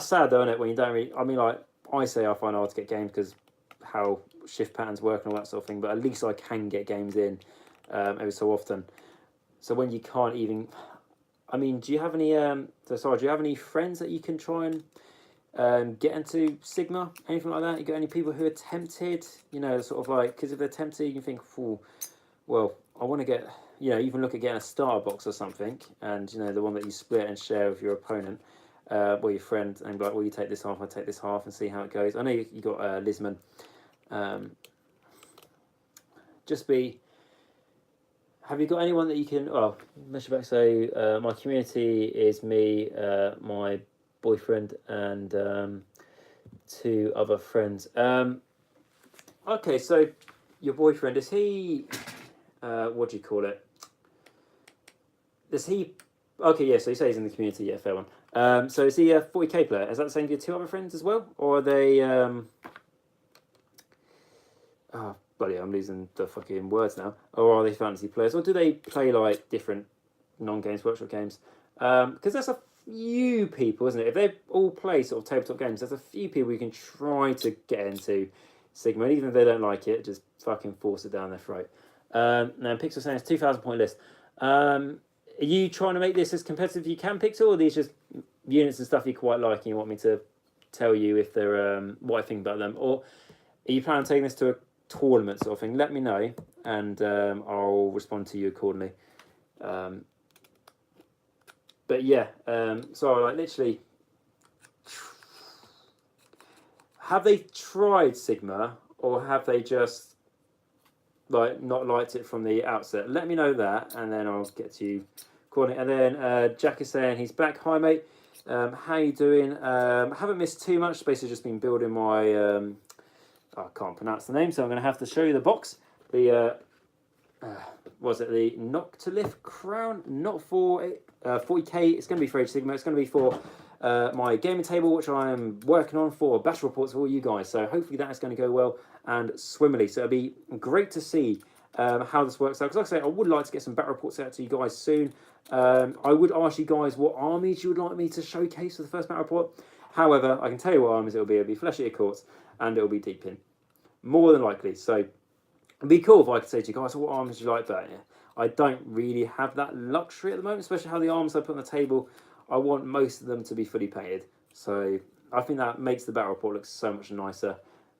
sad though, isn't it? When you don't really, I mean, like I say, I find it hard to get games because how shift patterns work and all that sort of thing. But at least I can get games in every so often. So when you can't even, I mean, do you have any? Do you have any friends that you can try and get into Sigma, anything like that? You got any people who are tempted? Sort of like, because if they're tempted, you can think, well, I want to get, even look at getting a starter box or something, and the one that you split and share with your opponent, or your friend, and be like, well, you take this half, I take this half, and see how it goes. I know you got Lisman. Have you got anyone that you can? Oh, mention back. So my community is me, my boyfriend, and 2 other friends. Okay, so your boyfriend, is he? What do you call it? Does he? Okay, yeah. So you say he's in the community. Yeah, fair one. So is he a 40k player? Is that the same for your 2 other friends as well, or are they? Oh, bloody, I'm losing the fucking words now. Or are they fantasy players? Or do they play like different non-games workshop games? Because there's a few people, isn't it? If they all play sort of tabletop games, there's a few people you can try to get into Sigma. And even if they don't like it, just fucking force it down their throat. Now, Pixel saying it's 2,000 point list. Are you trying to make this as competitive as you can, Pixel? Or are these just units and stuff you quite like and you want me to tell you if they're what I think about them? Or are you planning on taking this to a tournament sort of thing? Let me know and I'll respond to you accordingly. But yeah, so like literally, have they tried Sigma or have they just like not liked it from the outset? Let me know that and then I'll get to you accordingly. And then Jack is saying he's back. Hi mate, how you doing? Haven't missed too much. Basically just been building my I can't pronounce the name, so I'm going to have to show you the box. The was it the Noctilith Crown? Not for 40k. It's going to be for Age Sigma. It's going to be for my gaming table, which I am working on for battle reports for all you guys. So hopefully that is going to go well and swimmingly. So it'll be great to see how this works out. Because like I say, I would like to get some battle reports out to you guys soon. I would ask you guys what armies you would like me to showcase for the first battle report. However, I can tell you what armies it'll be. It'll be Flesh Eater Courts and it'll be Deep In. More than likely. So it'd be cool if I could say to you guys, what arms do you like that? Yeah. I don't really have that luxury at the moment, especially how the arms I put on the table. I want most of them to be fully painted. So I think that makes the battle report look so much nicer.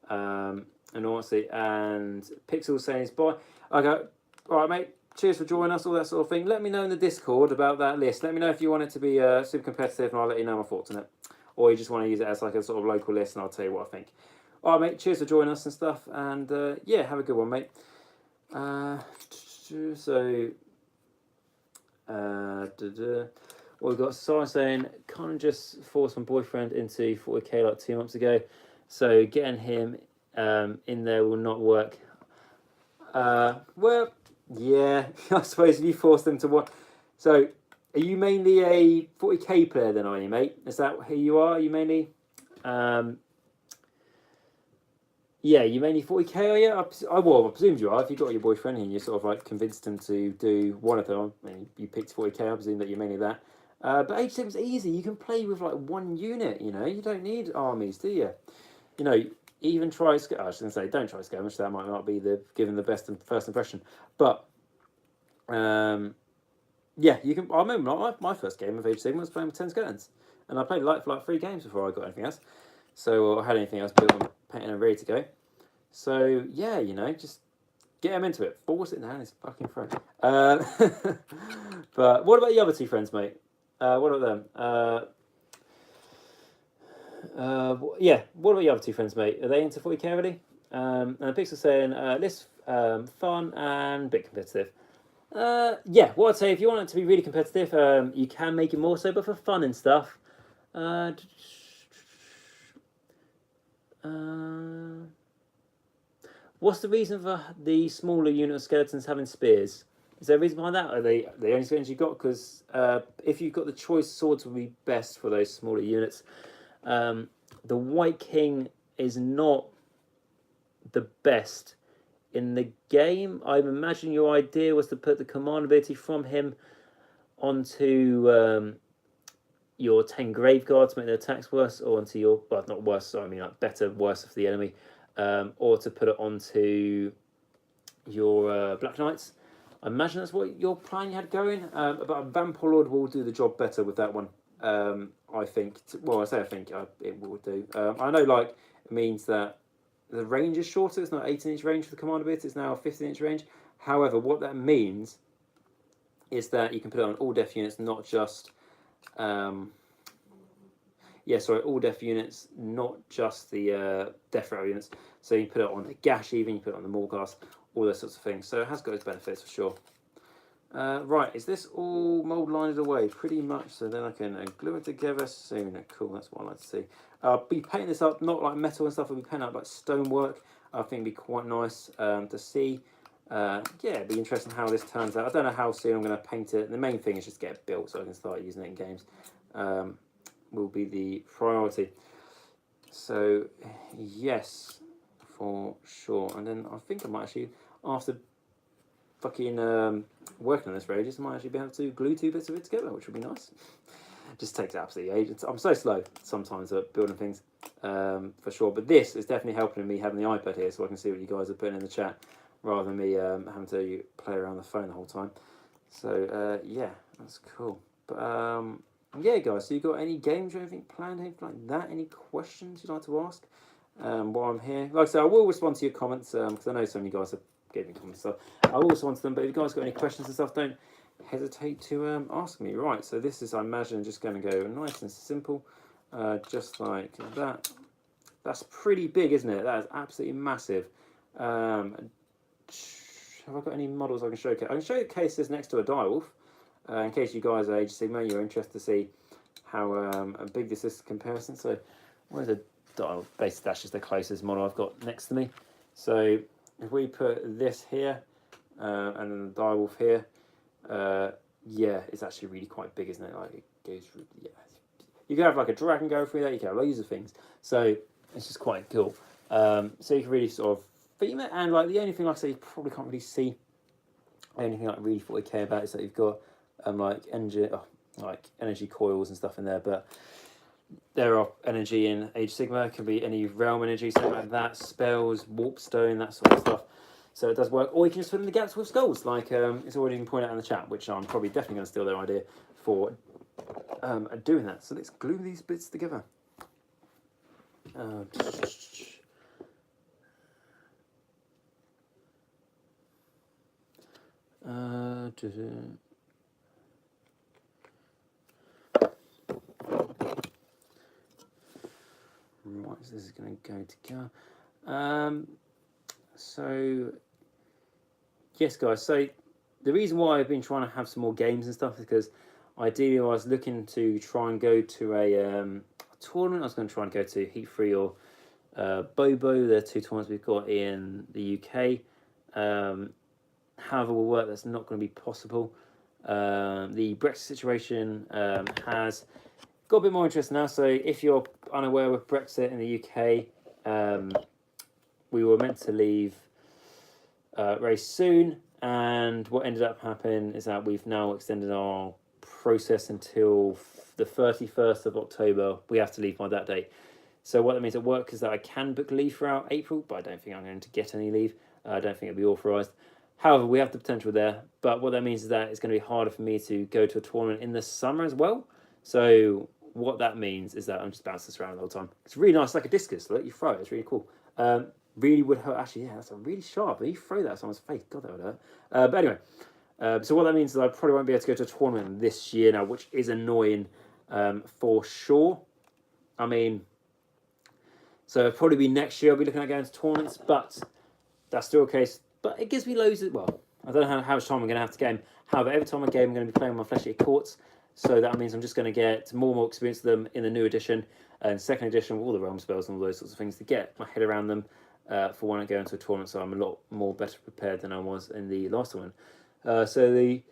And honestly, and Pixel saying bye. I go, all right, mate. Cheers for joining us, all that sort of thing. Let me know in the Discord about that list. Let me know if you want it to be super competitive, and I'll let you know my thoughts on it. Or you just want to use it as like a sort of local list, and I'll tell you what I think. All right, mate. Cheers for joining us and stuff. And yeah, have a good one, mate. Well, we've got Sarah saying, kind of just forced my boyfriend into 40k like 2 months ago. So getting him in there will not work. Well, yeah, I suppose if you force them to what. So are you mainly a 40k player then, are you, mate? Is that who you are? Are you mainly? Yeah, you mainly 40k, are you? I presumed you are. If you got your boyfriend and you sort of like convinced him to do one of them, I mean, you picked 40k, I presume that you're mainly that. But Age 7's easy. You can play with like one unit, you know? You don't need armies, do you? You know, even try... I shouldn't say don't try skirmish. That might not be giving the best first impression. But, yeah, you can... I remember my first game of Age 7 was playing with 10 skeletons. And I played for like 3 games before I got anything else. So, or had anything else built and painted and ready to go. So, yeah, you know, just Get him into it. Force it down his fucking throat. But what about your other two friends, mate? What about them? Yeah, what about your other two friends, mate? Are they into 40k already? And Pixel saying, this fun and a bit competitive. Yeah, what I'd say, if you want it to be really competitive, you can make it more so, but for fun and stuff. What's the reason for the smaller unit of skeletons having spears? Is there a reason behind that? Are they the only skeletons you got? Because if you've got the choice, swords would be best for those smaller units. The White King is not the best in the game. I imagine your idea was to put the command ability from him onto your 10 grave guards to make their attacks worse, or onto your, well, not worse, sorry, I mean like better, worse for the enemy, or to put it onto your Black Knights. I imagine that's what your plan you had going, but a Vampire Lord will do the job better with that one. I think, well, I say I think it will do. I know, like, it means that the range is shorter. It's not 18-inch range for the command ability. It's now a 15-inch range. However, what that means is that you can put it on all def units, not just all def units, not just the death row units. So you put it on the Gash, even you put it on the Morghast, all those sorts of things. So it has got its benefits for sure. Right, is this all mould lined away? Pretty much, so then I can glue it together soon. Cool, that's what I like to see. I'll be painting this up, not like metal and stuff, I'll be painting up like stonework. I think it'd be quite nice to see. Yeah, it'd be interesting how this turns out. I don't know how soon I'm going to paint it. The main thing is just get it built so I can start using it in games. Will be the priority. So, yes, for sure. And then I think I might actually, after fucking working on this for ages, I might actually be able to glue two bits of it together, which would be nice. Just takes absolutely ages. I'm so slow sometimes at building things, for sure. But this is definitely helping me having the iPad here so I can see what you guys are putting in the chat rather than me having to play around the phone the whole time. So, yeah, that's cool. But, yeah, guys, so you got any games or anything planned, anything like that? Any questions you'd like to ask while I'm here? Like I said, I will respond to your comments because I know some of you guys have given me comments and stuff. I will respond to them, but if you guys got any questions and stuff, don't hesitate to ask me. Right, so this is, I imagine, just going to go nice and simple, just like that. That's pretty big, isn't it? That is absolutely massive. Have I got any models I can showcase? I can showcase this next to a direwolf. In case you guys are Age of Sigmar, you're interested to see how big this is in comparison. So, where's a dial? Basically, that's just the closest model I've got next to me. So, if we put this here and then the direwolf here, yeah, it's actually really quite big, isn't it? Like it goes through. Yeah, you can have like a dragon go through that. You can have loads of things. So it's just quite cool. So you can really sort of theme it, and like the only thing like I say you probably can't really see anything like really 40k about is that you've got like energy coils and stuff in there, but there are energy in Age of Sigmar. It can be any realm energy, something like that, spells, warp stone, that sort of stuff. So it does work, or you can just fill in the gaps with skulls, like it's already been pointed out in the chat, which I'm probably definitely going to steal their idea for doing that. So let's glue these bits together. Right, so this is going to go together. So, yes, guys. So, the reason why I've been trying to have some more games and stuff is because ideally I was looking to try and go to a tournament. I was going to try and go to Heat 3 or Bobo. They're two tournaments we've got in the UK. However, with work, that's not going to be possible. The Brexit situation has got a bit more interest now. So if you're unaware with Brexit in the UK, we were meant to leave very soon, and what ended up happening is that we've now extended our process until the 31st of October. We have to leave by that date. So what that means at work is that I can book leave throughout April, but I don't think I'm going to get any leave. I don't think it'll be authorised. However, we have the potential there, but what that means is that it's going to be harder for me to go to a tournament in the summer as well. So what that means is that I'm just bouncing this around the whole time. It's really nice, like a discus. Look, you throw it, it's really cool. really would hurt. Actually, yeah, that's a really sharp. If you throw that at someone's face, God, that would hurt. But anyway, so what that means is I probably won't be able to go to a tournament this year now, which is annoying for sure. I mean, so it'll probably be next year I'll be looking at going to tournaments, but that's still a case. But it gives me loads of, well, I don't know how much time I'm going to have to game. However, every time I game, I'm going to be playing with my fleshy courts. So that means I'm just going to get more and more experience with them in the new edition and second edition with all the realm spells and all those sorts of things to get my head around them for when I go into a tournament. So I'm a lot more better prepared than I was in the last one. So the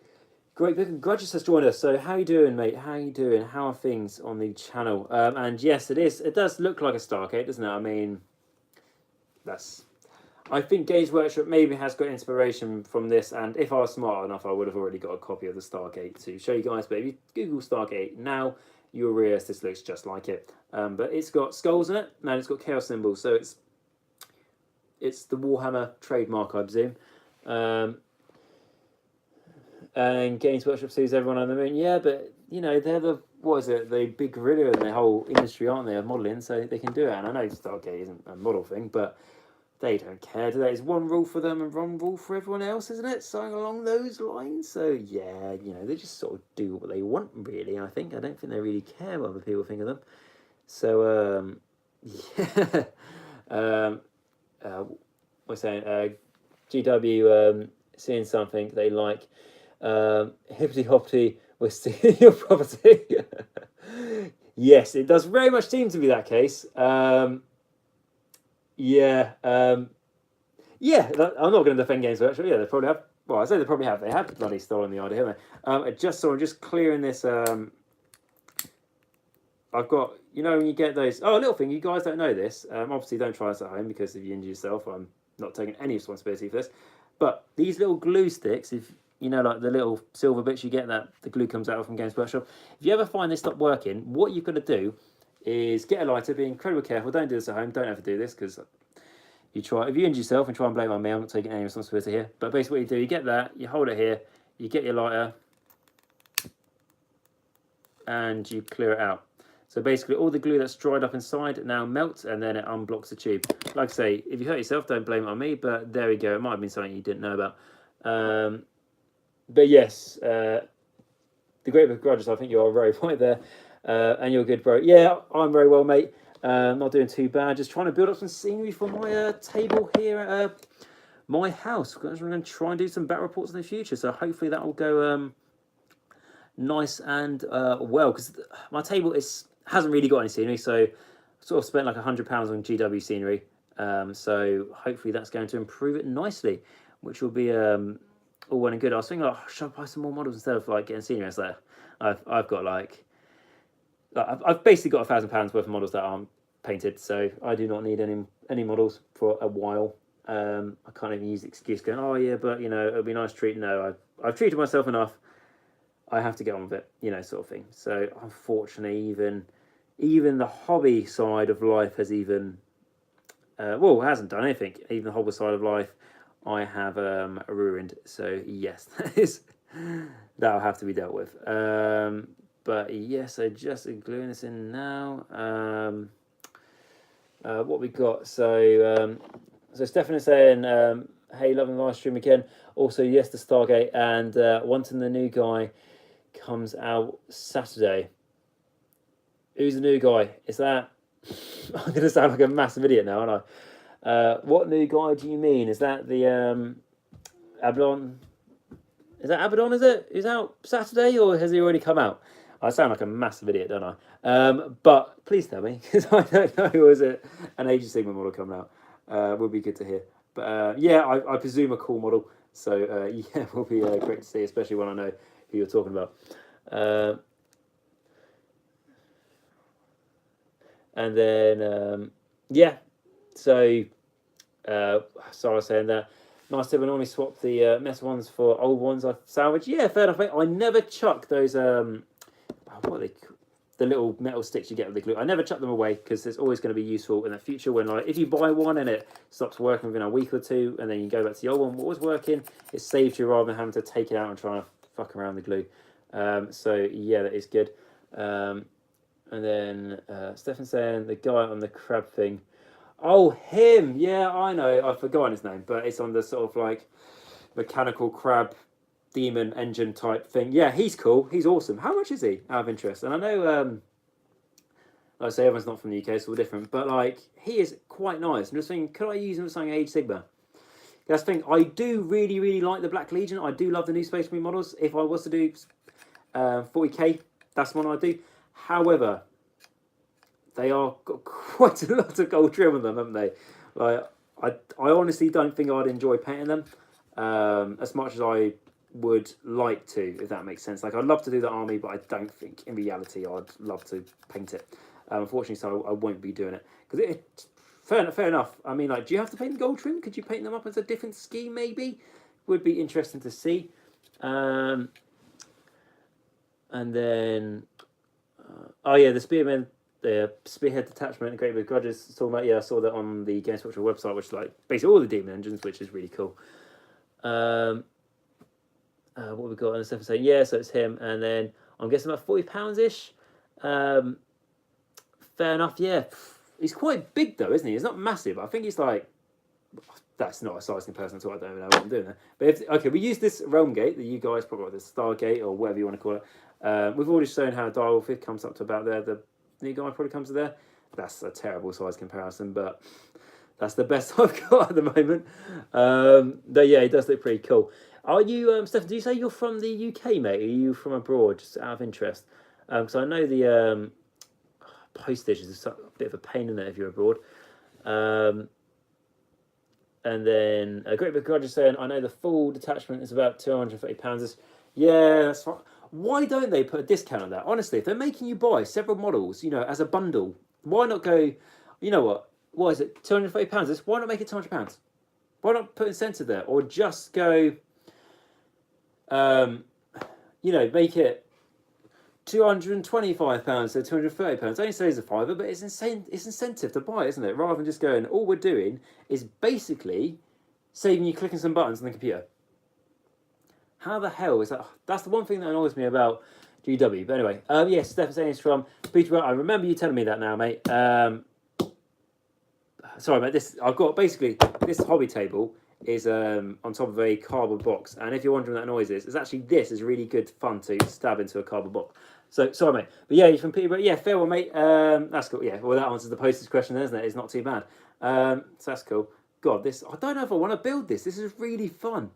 Great Big Grudges has joined us. So how you doing, mate? How you doing? How are things on the channel? And yes, it is. It does look like a Stargate, doesn't it? I mean, I think Games Workshop maybe has got inspiration from this, and if I was smart enough, I would have already got a copy of the Stargate to show you guys. But if you Google Stargate now, you'll realise this looks just like it. But it's got skulls in it, and it's got chaos symbols, so it's the Warhammer trademark, I presume. And Games Workshop sees everyone on the moon. Yeah, but you know they're the the big gorilla in the whole industry, aren't they? Of modelling, so they can do it. And I know Stargate isn't a model thing, but they don't care, do they? It's one rule for them and one rule for everyone else, isn't it? Something along those lines. So yeah, you know they just sort of do what they want, really. I think I don't think they really care what other people think of them. So yeah, we're saying GW seeing something they like. Hippity hoppity, we're stealing your property. Yes, it does very much seem to be that case. Yeah, I'm not going to defend Games Workshop. Yeah, they probably have. Well, I say they probably have. They have bloody stolen the idea, haven't they? I'm just clearing this. I've got, you know, when you get those. Oh, a little thing. You guys don't know this. Obviously, don't try this at home because if you injure yourself, I'm not taking any responsibility for this. But these little glue sticks, if you know, like the little silver bits you get that the glue comes out of from Games Workshop. If you ever find they stop working, what you're going to do is get a lighter, be incredibly careful. Don't do this at home. Don't ever do this because if you injure yourself and try and blame it on me, I'm not taking any responsibility here. But basically, what you do, you get that, you hold it here, you get your lighter, and you clear it out. So basically, all the glue that's dried up inside now melts, and then it unblocks the tube. Like I say, if you hurt yourself, don't blame it on me. But there we go. It might have been something you didn't know about. But yes, the Great Big Grudges, I think you are very right there. And you're good, bro. Yeah, I'm very well, mate. Not doing too bad. Just trying to build up some scenery for my table here at my house. I'm going to try and do some battle reports in the future. So hopefully that will go nice and well. Because my table hasn't really got any scenery. So I sort of spent like £100 on GW scenery. So hopefully that's going to improve it nicely. Which will be all well and good. I was thinking, like, should I buy some more models instead of like getting scenery? It's like I've got I've basically got £1,000 worth of models that aren't painted, so I do not need any models for a while. I can't even use the excuse going, oh yeah, but you know, it'll be a nice treat. No, I've treated myself enough. I have to get on with it, you know, sort of thing. So unfortunately, even the hobby side of life has hasn't done anything. Even the hobby side of life, I have ruined. So yes, that'll have to be dealt with. But yes, I just gluing this in now. What we got? So Stefan is saying, "Hey, loving the live stream again." Also, yes, the Stargate and wanting the new guy comes out Saturday. Who's the new guy? Is that? I'm gonna sound like a massive idiot now, aren't I? What new guy do you mean? Is that the Abaddon? Is that Abaddon? Is it? Is out Saturday or has he already come out? I sound like a massive idiot, don't I? But please tell me, because I don't know. Was it an Age of Sigmar model coming out? Would be good to hear. But yeah, I presume a cool model. So yeah, will be great to see, especially when I know who you're talking about. And then yeah, so sorry, I was saying that. Nice to normally swap the mess ones for old ones I've salvaged. Yeah, fair enough, mate. I never chuck those what are they, the little metal sticks you get with the glue. I never chuck them away because it's always going to be useful in the future when, like, if you buy one and it stops working within a week or two and then you go back to the old one, what was working, it saves you rather than having to take it out and try to fuck around the glue. So yeah, that is good. And then Stefan saying the guy on the crab thing. Oh, him. Yeah, I know. I've forgotten his name, but it's on the sort of like mechanical crab demon engine type thing. Yeah, he's cool. He's awesome. How much is he? Out of interest. And I know, like I say, everyone's not from the UK, it's all different, but like he is quite nice. I'm just thinking, could I use him for something Age Sigma? That's the thing. I do really, really like the Black Legion. I do love the new Space Marine models. If I was to do 40k, that's one I'd do. However, they are got quite a lot of gold trim on them, haven't they? Like, I honestly don't think I'd enjoy painting them as much as I would like to, if that makes sense. Like, I'd love to do the army, but I don't think in reality I'd love to paint it. Unfortunately, so I won't be doing it because fair enough. I mean, like, do you have to paint the gold trim? Could you paint them up as a different scheme? Maybe would be interesting to see. And then, oh yeah, the spearmen. The spearhead detachment and great big grudges talking about, yeah, I saw that on the Games Workshop website, which is like basically all the demon engines, which is really cool. What we got on the stuff saying, yeah, so it's him, and then I'm guessing about £40 ish. Fair enough, yeah. He's quite big though, isn't he? He's not massive. I think he's like, that's not a size comparison, so I don't even know what I'm doing there. But if, okay, we use this realm gate that you guys probably got, the Stargate or whatever you want to call it. We've already shown how Direwolf it comes up to about there. The new guy probably comes to there. That's a terrible size comparison, but that's the best I've got at the moment. But yeah, it does look pretty cool. Are you, Stefan, do you say you're from the UK, mate? Are you from abroad, just out of interest? Because I know the postage is a bit of a pain in it if you're abroad. And then a great big grudge is saying, I know the full detachment is about £230. Yeah, that's fine. Why don't they put a discount on that? Honestly, if they're making you buy several models, you know, as a bundle, why not go, you know what is it, £230? Why not make it £200? Why not put incentive there? Or just go, you know, make it £225 to £230. Only says a fiver, but it's insane. It's incentive to buy, isn't it? Rather than just going, all we're doing is basically saving you clicking some buttons on the computer. How the hell is that? That's the one thing that annoys me about GW. But anyway, yes, Stephen saying it's from Peter. I remember you telling me that now, mate. Sorry, mate. I've got basically this hobby table is on top of a cardboard box, and if you're wondering what that noise is, it's actually this is really good fun to stab into a cardboard box. So sorry, mate. But yeah, you're from Peterborough. Yeah, fair one, mate. That's cool. Yeah, well, that answers the postage question, isn't it? It's not too bad. So that's cool. God, this I don't know if I want to build this. This is really fun.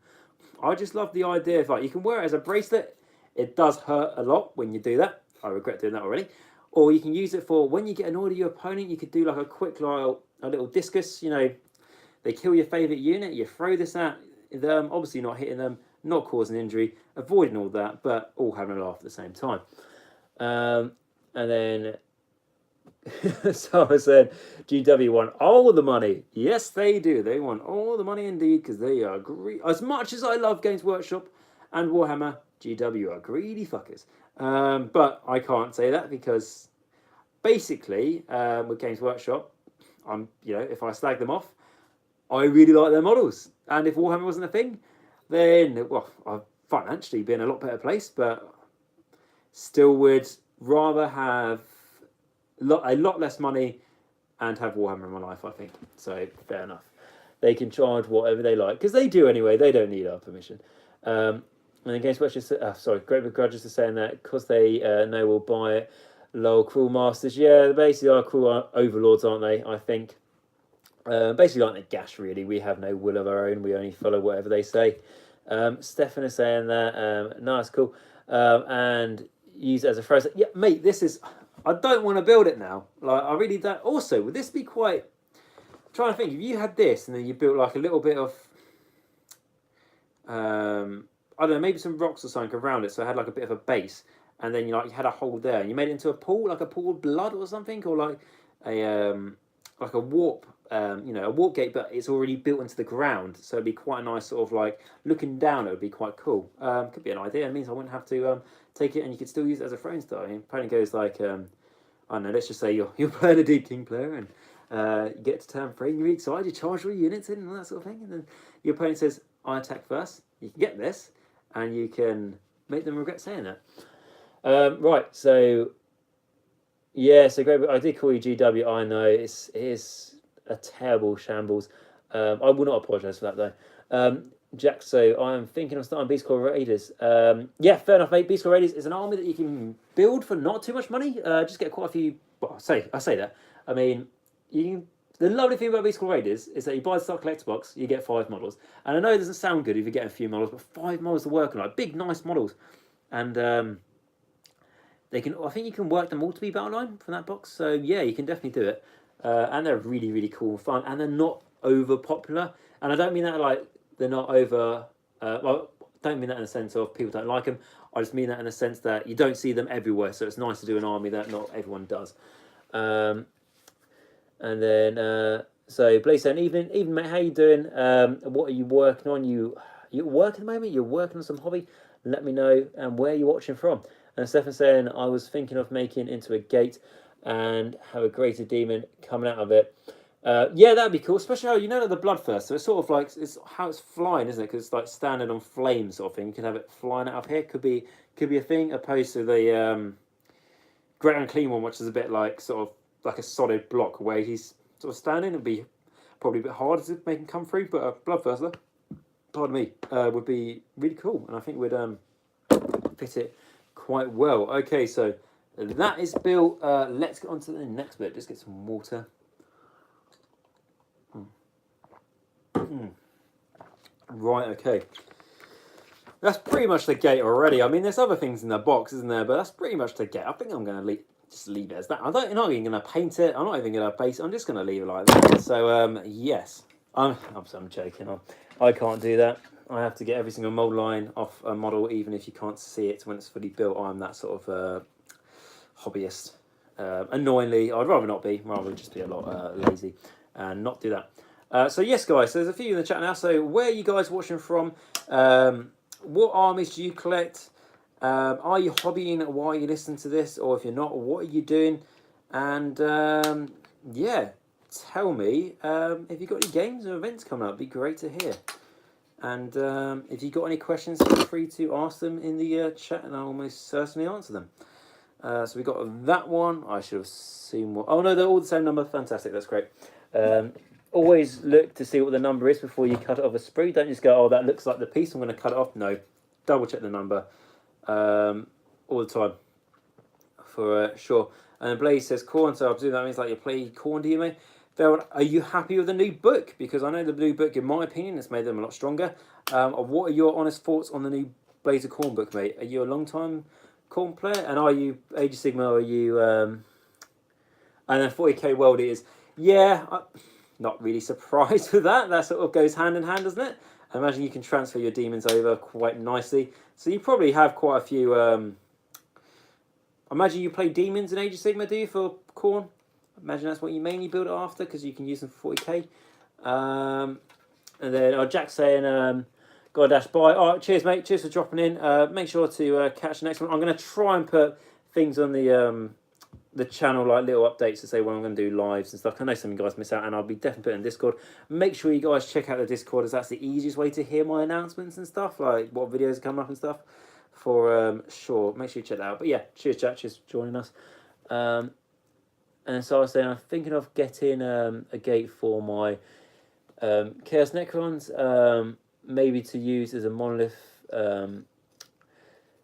I just love the idea of like you can wear it as a bracelet. It does hurt a lot when you do that. I regret doing that already. Or you can use it for when you get annoyed at your opponent. You could do like a quick a little discus. You know, they kill your favourite unit. You throw this at them. Obviously not hitting them, not causing injury, avoiding all that, but all having a laugh at the same time. And then so I said, GW want all the money. Yes, they do. They want all the money indeed because they are greedy. As much as I love Games Workshop and Warhammer, GW are greedy fuckers. But I can't say that because basically with Games Workshop, if I slag them off, I really like their models. And if Warhammer wasn't a thing, then I'd financially be in a lot better place, but still would rather have a lot less money and have Warhammer in my life, I think. So, fair enough. They can charge whatever they like, because they do anyway. They don't need our permission. And then Games Workshop, Great Big Grudges are saying that because they know we'll buy it. Lol, cruel masters. Yeah, they basically are cruel overlords, aren't they? I think. Basically like Nagash, really. We have no will of our own. We only follow whatever they say. Stefan is saying that. No, it's cool. And use it as a phrase. Yeah, mate, this is... I don't want to build it now. Like, I really don't. Also, would this be quite... I'm trying to think. If you had this and then you built like a little bit of... I don't know, maybe some rocks or something around it. So it had like a bit of a base. And then you had a hole there. And you made it into a pool, like a pool of blood or something. Or like a warp... a warp gate, but it's already built into the ground, so it'd be quite a nice sort of like looking down. It would be quite cool. Could be an idea. It means I wouldn't have to take it, and you could still use it as a throwing star. Opponent goes like, I don't know. Let's just say you're playing a Deep King player, and you get to turn 3, and you're excited. You charge all your units in and all that sort of thing, and then your opponent says, "I attack first." You can get this, and you can make them regret saying that. Right. So yeah. So great. I did call you GW. I know it is. a terrible shambles. I will not apologise for that though. Jack, so I am thinking of starting Beast Corps Raiders. Yeah, fair enough, mate. Beast Corps Raiders is an army that you can build for not too much money. Just get quite a few. Well, I say that. I mean, you can. The lovely thing about Beast Corps Raiders is that you buy the Stock Collector box, you get 5 models. And I know it doesn't sound good if you get a few models, but 5 models to work on, like big, nice models. And they can. I think you can work them all to be battle line from that box. So yeah, you can definitely do it. And they're really, really cool and fun, and they're not over popular. And I don't mean that like they're not over. Well, don't mean that in the sense of people don't like them. I just mean that in the sense that you don't see them everywhere. So it's nice to do an army that not everyone does. And then, so Blaze saying, evening mate, how you doing? What are you working on? You working at the moment? You're working on some hobby? Let me know, and where you're watching from. And Stefan saying, I was thinking of making into a gate and have a greater demon coming out of it. Yeah, that'd be cool, especially how, you know, like the Bloodthirst. So it's sort of like, it's how it's flying, isn't it? Because it's like standing on flames sort of thing. You can have it flying out of here. Could be a thing, opposed to the Great Unclean one, which is a bit like sort of like a solid block where he's sort of standing. It'd be probably a bit harder to make him come through, but a Bloodthirster, pardon me, would be really cool, and I think would fit it quite well. Okay, so that is built. Let's get on to the next bit. Just get some water. Right, okay. That's pretty much the gate already. I mean, there's other things in the box, isn't there? But that's pretty much the gate. I think I'm going to just leave it as that. I'm not even going to paint it. I'm not even going to base it. I'm just going to leave it like that. So, yes. I'm joking. I can't do that. I have to get every single mold line off a model, even if you can't see it when it's fully built. I'm that sort of hobbyist. Annoyingly, I'd rather not be. I'd rather just be a lot lazy and not do that. So yes, guys, so there's a few in the chat now. So where are you guys watching from? What armies do you collect? Are you hobbying while you listen to this? Or if you're not, what are you doing? And yeah, tell me if you've got any games or events coming up. It'd be great to hear. And if you've got any questions, feel free to ask them in the chat, and I'll almost certainly answer them. So we got that one. I should have seen what... Oh, no, they're all the same number. Fantastic. That's great. Always look to see what the number is before you cut it off a sprue. Don't just go, oh, that looks like the piece, I'm going to cut it off. No. Double check the number all the time. For sure. And Blaze says, corn. So I presume that means like you play corn, do you, mate? Are you happy with the new book? Because I know the new book, in my opinion, has made them a lot stronger. What are your honest thoughts on the new Blaze of Corn book, mate? Are you a long-time corn player? And are you Age of Sigma? Are you... And then 40k World is... Yeah, not really surprised with that. That sort of goes hand in hand, doesn't it? I imagine you can transfer your demons over quite nicely. So you probably have quite a few... I imagine you play demons in Age of Sigma, do you, for corn? Imagine that's what you mainly build it after, because you can use them for 40k. And then Jack's saying, "Got a dash by." All right, cheers, mate. Cheers for dropping in. Make sure to catch the next one. I'm going to try and put things on the channel, like little updates to say when I'm going to do lives and stuff. I know some of you guys miss out, and I'll be definitely putting Discord. Make sure you guys check out the Discord, as that's the easiest way to hear my announcements and stuff, like what videos are coming up and stuff. For sure, make sure you check that out. But yeah, cheers, Jack. Cheers for joining us. And so I was saying, I'm thinking of getting a gate for my Chaos Necrons, maybe to use as a monolith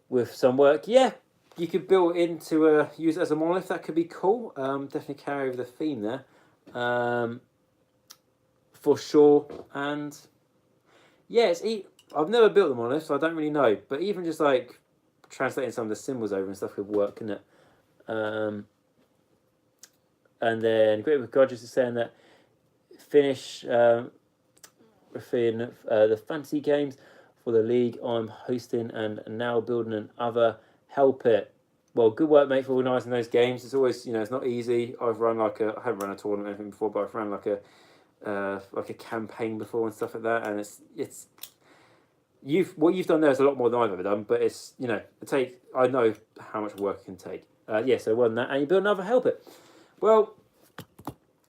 with some work. Yeah, you could build it into use it as a monolith. That could be cool. Definitely carry over the theme there, for sure. And yeah, I've never built the monolith, so I don't really know. But even just like translating some of the symbols over and stuff could work, couldn't it? And then Great with Gorgeous is saying that finish within the fantasy games for the league I'm hosting and now building another. Help it. Well, good work, mate, for organising those games. It's always, it's not easy. I haven't run a tournament or anything before, but I've run like a campaign before and stuff like that. And it's what you've done there is a lot more than I've ever done. But it's I know how much work it can take. Yeah, so well done that, and you build another. Help it. Well,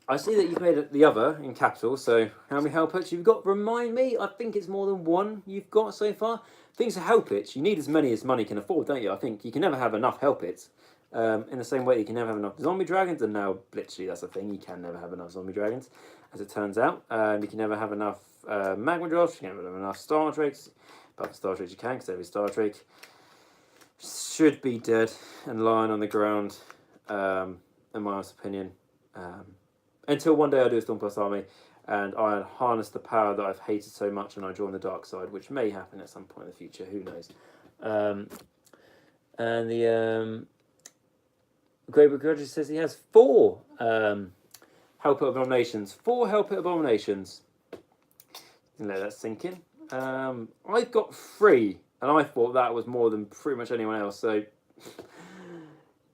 I see that you've made the other in capital, so how many help hits you've got? Remind me, I think it's more than one you've got so far. Things are help hits. You need as many as money can afford, don't you? I think you can never have enough help hits. In the same way you can never have enough zombie dragons, and now literally that's a thing, you can never have enough zombie dragons, as it turns out. You can never have enough magma drops, you can never have enough star drakes. But star drakes you can, because every star drake should be dead and lying on the ground, in my honest opinion. Until one day I do a Stormcast army, and I harness the power that I've hated so much, and I join the dark side, which may happen at some point in the future, who knows. And the Great Begrudger says he has 4 Hell Pit Abominations. 4 Hell Pit Abominations. Let that sink in. I've got 3, and I thought that was more than pretty much anyone else, so...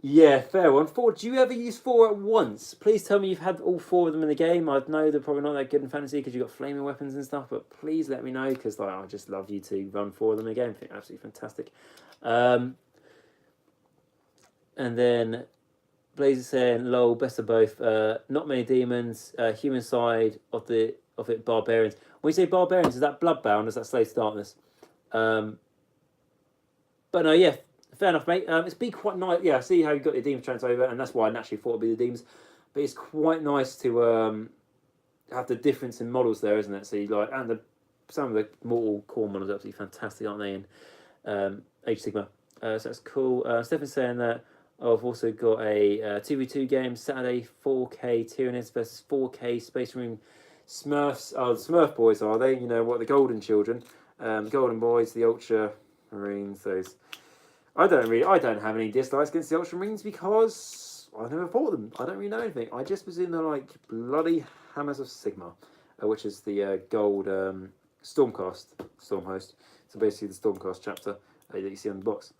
Yeah, fair one. 4. Do you ever use 4 at once? Please tell me you've had all 4 of them in the game. I know they're probably not that good in fantasy because you've got flaming weapons and stuff, but please let me know, because like, I just love you to run 4 of them again. I think absolutely fantastic. And then Blaze is saying, lol, best of both. Not many demons. Human side of it, barbarians. When you say barbarians, is that bloodbound? Is that slave to darkness? But no, yeah, fair enough, mate. It's been quite nice. Yeah, I see how you got your demons transfer over, and that's why I naturally thought it'd be the demons. But it's quite nice to have the difference in models there, isn't it? So you like, and some of the mortal core models are absolutely fantastic, aren't they? In Age Sigma, so that's cool. Stefan's saying that. I've also got a 2v2 game, Saturday, 4K Tyranids versus 4K Space Marine Smurfs. Oh, the Smurf boys are they? You know what, the golden children. The golden boys, the Ultra Marines, those. I don't have any dislikes against the Ultra Marines because I never fought them. I don't really know anything. I just was in the like bloody Hammers of Sigma, which is the gold Stormcast Stormhost. So basically the Stormcast chapter that you see on the box.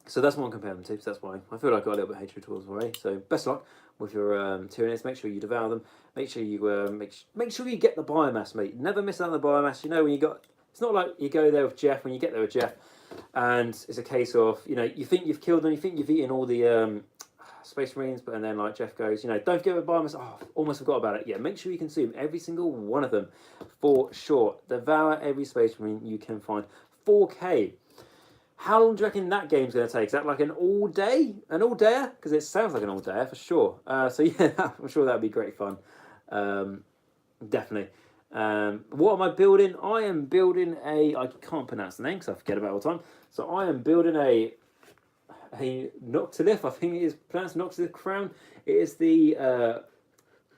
So that's what I'm comparing them to, so that's why I feel like I got a little bit of hatred towards them already. So best of luck with your Tyranids. Make sure you devour them. Make sure you make sure you get the biomass, mate. Never miss out on the biomass. You know, when you got, it's not like you go there with Jeff, when you get there with Jeff, and it's a case of, you know, you think you've killed them, you think you've eaten all the Space Marines, but and then like Jeff goes, you know, don't forget the biomass. Oh, almost forgot about it. Yeah, make sure you consume every single one of them for sure. Devour every Space Marine you can find. 4K. How long do you reckon that game's going to take? Is that like an all-day? An all-dayer? Because it sounds like an all-dayer for sure. So yeah, I'm sure that would be great fun. Definitely. What am I building? I am building I can't pronounce the name because I forget about it all the time. So I am building a Noctilith. I think it is pronounced Noctilith Crown. It is the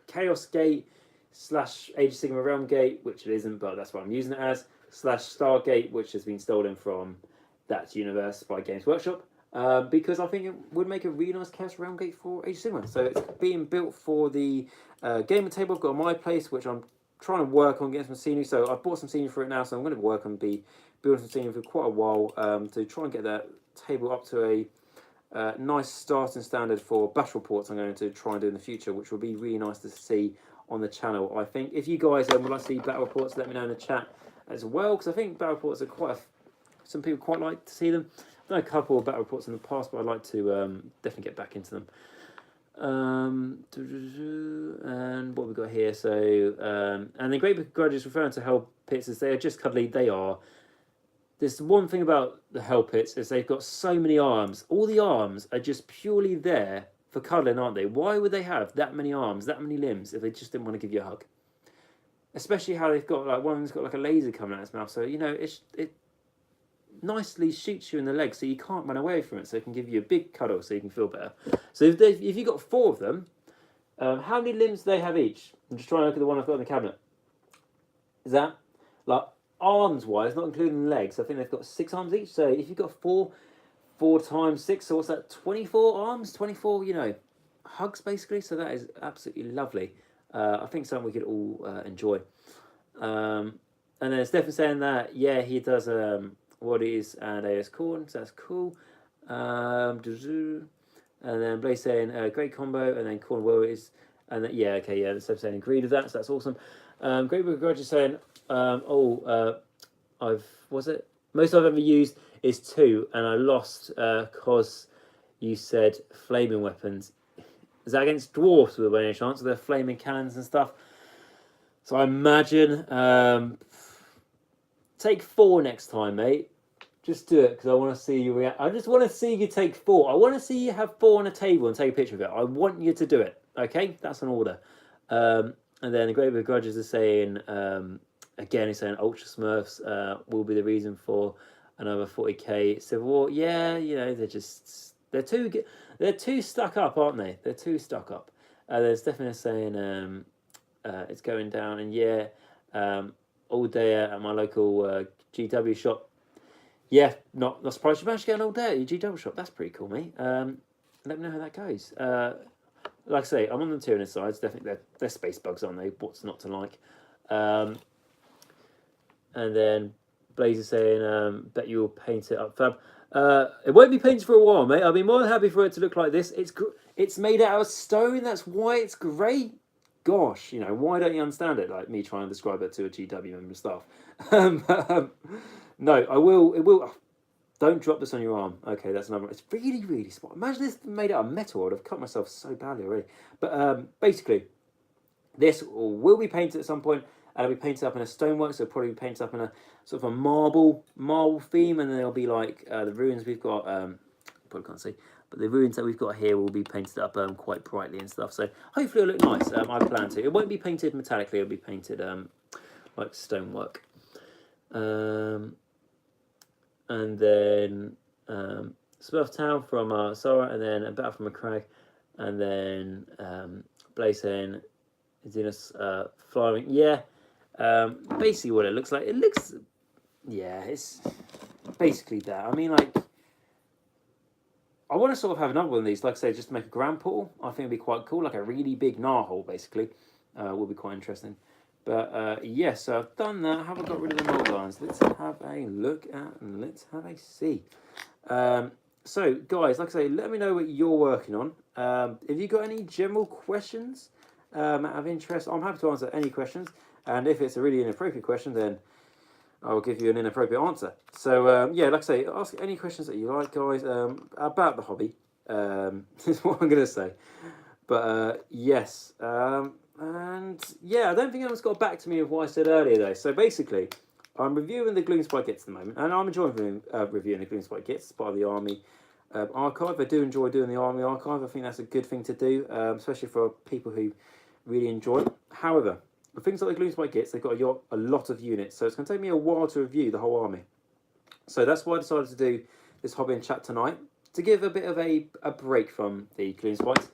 Chaos Gate / Age of Sigma Realm Gate, which it isn't, but that's what I'm using it as, / Stargate, which has been stolen from that universe by Games Workshop, because I think it would make a really nice Chaos Realm Gate for Age of Sigma. So it's being built for the gamer table I've got on my place, which I'm trying to work on getting some scenery. So I've bought some scenery for it now, so I'm going to work on building some scenery for quite a while to try and get that table up to a nice starting standard for battle reports I'm going to try and do in the future, which will be really nice to see on the channel. I think if you guys would like to see battle reports, let me know in the chat as well, because I think battle reports are some people quite like to see them. I've done a couple of battle reports in the past, but I'd like to definitely get back into them. And what we got here? So, and the Great Begrudger is referring to Hell Pits as they are just cuddly. They are. There's one thing about the Hell Pits is they've got so many arms. All the arms are just purely there for cuddling, aren't they? Why would they have that many arms, that many limbs, if they just didn't want to give you a hug? Especially how they've got like one's got like a laser coming out its mouth, so you know it nicely shoots you in the leg, so you can't run away from it. So it can give you a big cuddle, so you can feel better. So if you got 4 of them, how many limbs do they have each? I'm just trying to look at the one I've got in the cabinet. Is that like arms wise, not including the legs? I think they've got 6 arms each. So if you've got 4 times 6, so what's that? 24 arms, 24, you know, hugs basically. So that is absolutely lovely. I think something we could all enjoy. And then Stephen saying that, yeah, he does what is and AS Corn, so that's cool. And then Blaze saying great combo, and then Corn Will is, and then, yeah, okay, yeah, Stephen saying agreed with that, so that's awesome. Great Begrudger is saying, most I've ever used is 2, and I lost because you said flaming weapons. Is that against dwarfs with any chance? Are there flaming cannons and stuff? So I imagine take 4 next time, mate. Just do it because I want to see you react. I just want to see you take 4. I want to see you have 4 on a table and take a picture of it. I want you to do it. Okay, that's an order. And then the Great Begrudgers are saying, again, he's saying Ultra Smurfs will be the reason for another 40k Civil War. Yeah, you know, they're too stuck up, aren't they? They're too stuck up. There's definitely saying it's going down, and yeah, all day at my local GW shop. Yeah, not surprised you managed to get an all day at your GW shop. That's pretty cool, mate. Let me know how that goes. Like I say, I'm on the Tyranid sides. Definitely, they're space bugs, aren't they? What's not to like? And then Blaze is saying, bet you'll paint it up, Fab. It won't be painted for a while, mate. I'll be more than happy for it to look like this. It's made out of stone. That's why it's grey. Gosh, you know, why don't you understand it? Like me trying to describe it to a GW member of staff. No, I will. It will. Oh, don't drop this on your arm. Okay, that's another one. It's really, really small. Imagine this made out of metal. I'd have cut myself so badly already. But basically, this will be painted at some point. And it'll be painted up in a stonework, so it'll probably be painted up in a sort of a marble theme, and then there'll be like the ruins we've got. Probably can't see, but the ruins that we've got here will be painted up quite brightly and stuff. So hopefully it'll look nice. I plan to. It won't be painted metallically. It'll be painted like stonework. And then Smurf Town from Sora, and then a battle from a crag, and then Blaze saying Xenos flying. Yeah. Basically what it looks like. It looks, yeah, it's basically that. I mean, like, I want to sort of have another one of these, like I say, just to make a grand portal. I think it'd be quite cool, like a really big Narhole, basically. Will be quite interesting. But yes, so I've done that. I haven't got rid of the mold lines. Let's have a look at and let's have a see. So, guys, like I say, let me know what you're working on. Have you got any general questions out of interest? I'm happy to answer any questions. And if it's a really inappropriate question, then I'll give you an inappropriate answer. So, yeah, like I say, ask any questions that you like, guys, about the hobby. Is what I'm going to say. But, yes. And, yeah, I don't think anyone's got back to me with what I said earlier, though. So, basically, I'm reviewing the Gloom Spike kits at the moment. And I'm enjoying reviewing the Gloom Spike kits as part of the Army archive. I do enjoy doing the Army archive. I think that's a good thing to do, especially for people who really enjoy it. However, the things like the Gloom Spike kits, they've got a lot of units, so it's going to take me a while to review the whole army. So that's why I decided to do this hobby and chat tonight, to give a bit of a break from the Gloom Spikes.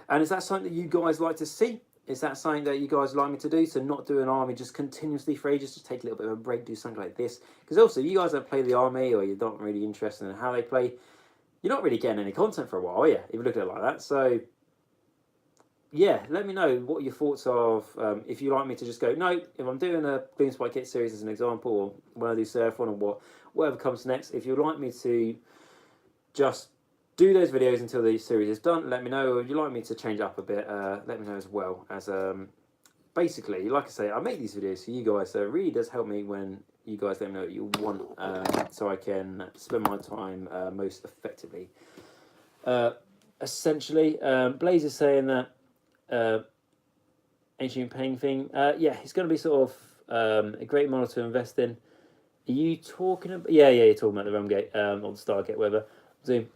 And is that something that you guys like to see? Is that something that you guys like me to do? So not do an army just continuously for ages, just take a little bit of a break, do something like this. Because also, you guys don't play the army, or you're not really interested in how they play, you're not really getting any content for a while, are you? If you look at it like that. So yeah, let me know what your thoughts are of, if you like me to just go, no, if I'm doing a Gloom Spike kit series as an example, or when I do Surf One, or whatever comes next, if you'd like me to just do those videos until the series is done, let me know. Or if you'd like me to change up a bit, let me know as well. As basically, like I say, I make these videos for you guys, so it really does help me when you guys let me know what you want, so I can spend my time most effectively. Essentially, Blaze is saying that Ancient Pain thing, yeah, it's going to be sort of a great model to invest in. Are you talking about? Yeah, you're talking about the Realm Gate, or the Stargate, whatever. Zoom.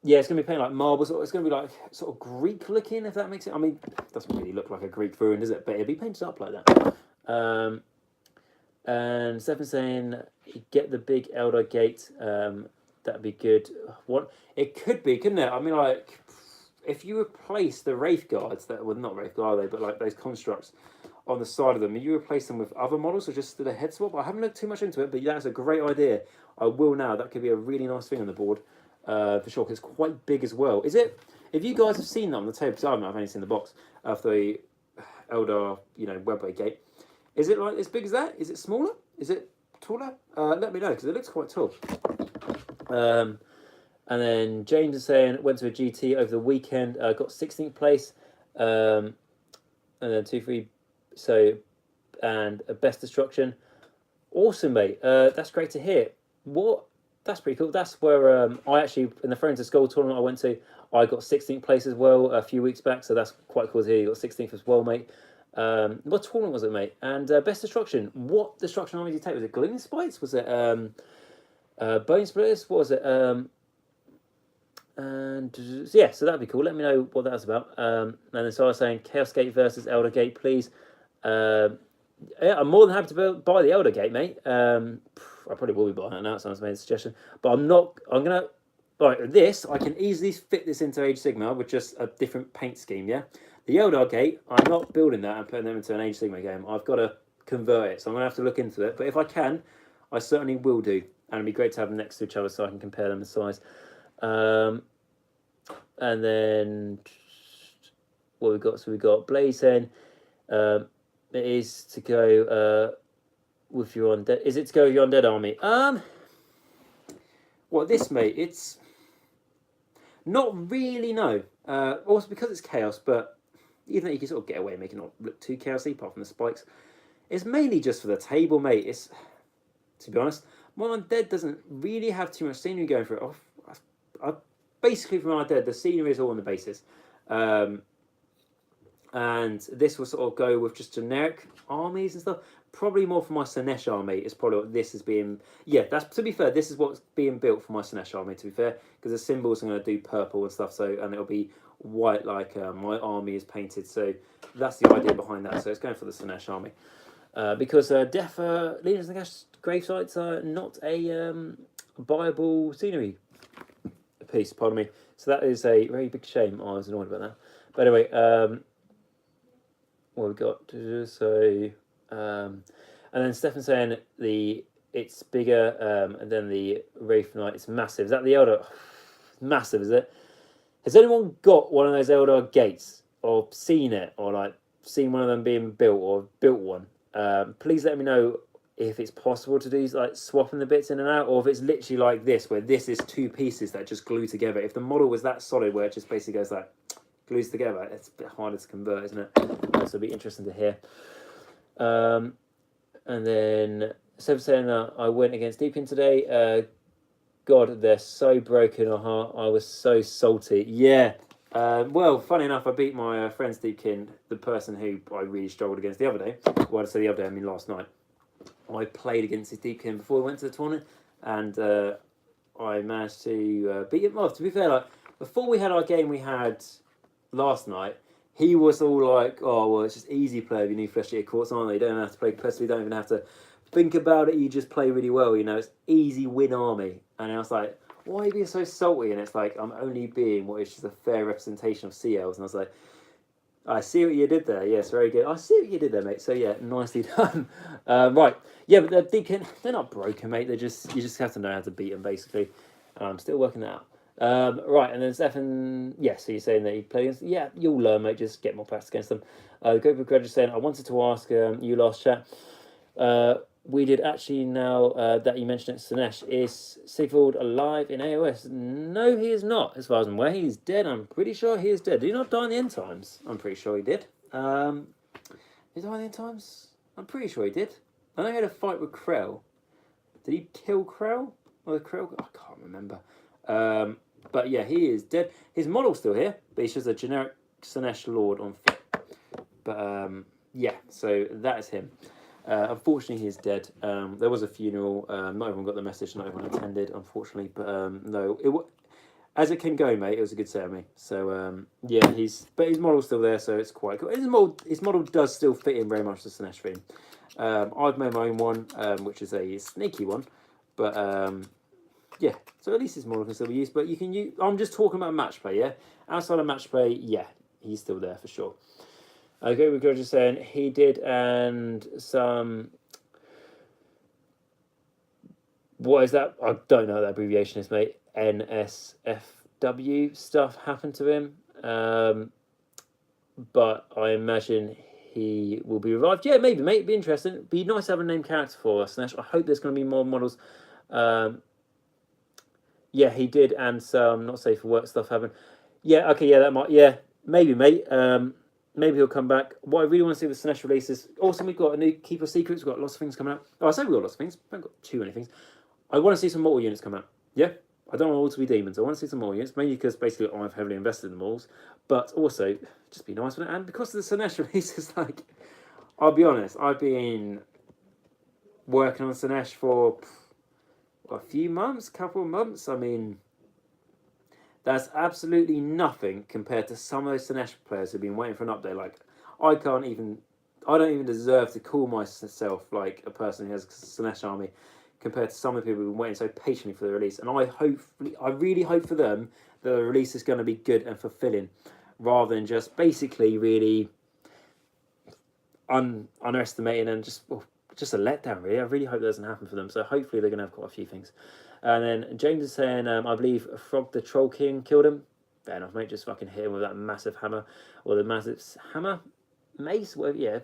Yeah, it's going to be painted like marbles. It's going to be like sort of Greek looking, if that makes it. I mean, it doesn't really look like a Greek ruin, does it? But it'll be painted up like that. And Stefan's saying, get the big Eldar Gate. That'd be good. What it could be, couldn't it? I mean, like, if you replace the Wraith Guards, that well, not Wraith Guard, are they, but like those constructs on the side of them, and you replace them with other models, or just did a head swap. I haven't looked too much into it, but that's a great idea. I will now. That could be a really nice thing on the board, for sure, because it's quite big as well. Is it? If you guys have seen that on the table, because I've only seen the box of the Eldar, Webway Gate. Is it like as big as that? Is it smaller? Is it taller? Let me know, because it looks quite tall. And then James is saying, went to a GT over the weekend, got 16th place, and then 2-3, so, and a best destruction. Awesome, mate. That's great to hear. That's pretty cool. That's where I actually, in the Friends of Skull tournament I went to, I got 16th place as well a few weeks back, so that's quite cool to hear. You got 16th as well, mate. What tournament was it, mate? And best destruction. What destruction army did you take? Was it Gloom Spikes? Was it Bone Splitters, what was it? And yeah, so that'd be cool. Let me know what that's about. And then so I was saying Chaos Gate versus Elder Gate, please. Yeah, I'm more than happy to buy the Elder Gate, mate. I probably will be buying it now. Someone's made a suggestion, but I'm not. I'm gonna. Right, this I can easily fit this into Age Sigma with just a different paint scheme. Yeah, the Eldar Gate, I'm not building that and putting them into an Age Sigma game. I've got to convert it, so I'm gonna have to look into it. But if I can, I certainly will do, and it'd be great to have them next to each other so I can compare them in size. And then what we got? So we got Blaze saying it is to go with your undead. Is it to go with your undead army? Well, this mate, it's not really, no. Also because it's chaos, but even though you can sort of get away making it not look too chaosy, apart from the spikes, it's mainly just for the table, mate. It's, to be honest, my undead doesn't really have too much scenery going for it. Basically, for my undead, the scenery is all on the bases. And this will sort of go with just generic armies and stuff. Probably more for my Sinesh army is probably what this is being. Yeah, that's, to be fair, this is what's being built for my Sinesh army, to be fair, because the symbols are going to do purple and stuff, so, and it'll be white like my army is painted, so that's the idea behind that. So it's going for the Sinesh army. Because Legions of Nagash gravesites are not a viable scenery piece, pardon me. So that is a very big shame. I was annoyed about that. But anyway, what we got? So, and then Stefan saying it's bigger, and then the Wraith Knight is massive. Is that the Eldar? Massive, is it? Has anyone got one of those Eldar gates, or seen it, or like seen one of them being built, or built one? Please let me know if it's possible to do like swapping the bits in and out, or if it's literally like this, where this is two pieces that just glue together. If the model was that solid, where it just basically goes like glues together, it's a bit harder to convert, isn't it? So it'll be interesting to hear. And then Seb saying that I went against Deepkin today. God, they're so broken. I was so salty. Yeah. Well, funny enough, I beat my friend's Deepkin, the person who I really struggled against the other day. Well, I say the other day, I mean last night. I played against his Deepkin before we went to the tournament, and I managed to beat him. Well, to be fair, like before we had our game we had last night, he was all like, "Oh, well, it's just easy play with your new flesh eater courts, aren't they? You don't have to play competitively, you don't even have to think about it. You just play really well. You know, it's easy win army." And I was like, "Why are you being so salty?" And it's like, I'm only being what is just a fair representation of CLs. And I was like, I see what you did there. Yes, very good. I see what you did there, mate. So yeah, nicely done. Right, yeah, but they're not broken, mate. You just have to know how to beat them, basically. I'm still working that out. Right, and then Stefan, yeah, so you're saying that you play against, yeah, you'll learn, mate. Just get more practice against them. Go for Grudge saying, I wanted to ask you last chat. We did actually now that you mentioned it, Sinesh, is Sigvald alive in AOS? No, he is not. As far as I'm aware, he's dead. I'm pretty sure he is dead. Did he not die in the end times? I'm pretty sure he did. Did he die in the end times? I'm pretty sure he did. I know he had a fight with Krell. Did he kill Krell? Or Krell? I can't remember. But yeah, he is dead. His model's still here, but he's just a generic Sinesh Lord on foot. But yeah, so that is him. Unfortunately, he is dead. There was a funeral. Not everyone got the message. Not everyone attended, unfortunately. But no, as it can go, mate. It was a good ceremony. So yeah, his model's still there, so it's quite cool. His model does still fit in very much the Sinesh theme. I've made my own one, which is a sneaky one, but yeah. So at least his model can still be used. But you can use. I'm just talking about match play, yeah. Outside of match play, yeah, he's still there for sure. I agree with George saying he did, and some. What is that? I don't know what that abbreviation is, mate. NSFW stuff happened to him. But I imagine he will be revived. Yeah, maybe, mate. It'd be interesting. It'd be nice to have a named character for us, Nash. I hope there's going to be more models. Yeah, he did, and some not safe for work stuff happened. Yeah, okay, yeah, that might. Yeah, maybe, mate. Maybe he'll come back. What I really want to see with Sinesh releases. Also, we've got a new Keeper Secrets. We've got lots of things coming out. Oh, I say we've got lots of things. We haven't got too many things. I want to see some mortal units come out. Yeah? I don't want all to be demons. I want to see some mortal units, mainly because basically I've heavily invested in the mortals. But also, just be nice with it. And because of the Sinesh releases, like, I'll be honest, I've been working on Sinesh for, a few months, couple of months. I mean, that's absolutely nothing compared to some of those Sinesh players who've been waiting for an update. Like, I don't even deserve to call myself like a person who has a Sinesh army compared to some of the people who've been waiting so patiently for the release. And I really hope for them that the release is going to be good and fulfilling, rather than just basically really underestimating and just a letdown. Really, I really hope that doesn't happen for them. So hopefully they're going to have quite a few things. And then James is saying, I believe Frog the Troll King killed him. Fair enough, mate. Just fucking hit him with that massive hammer. Or the massive hammer? Mace? Well, yeah.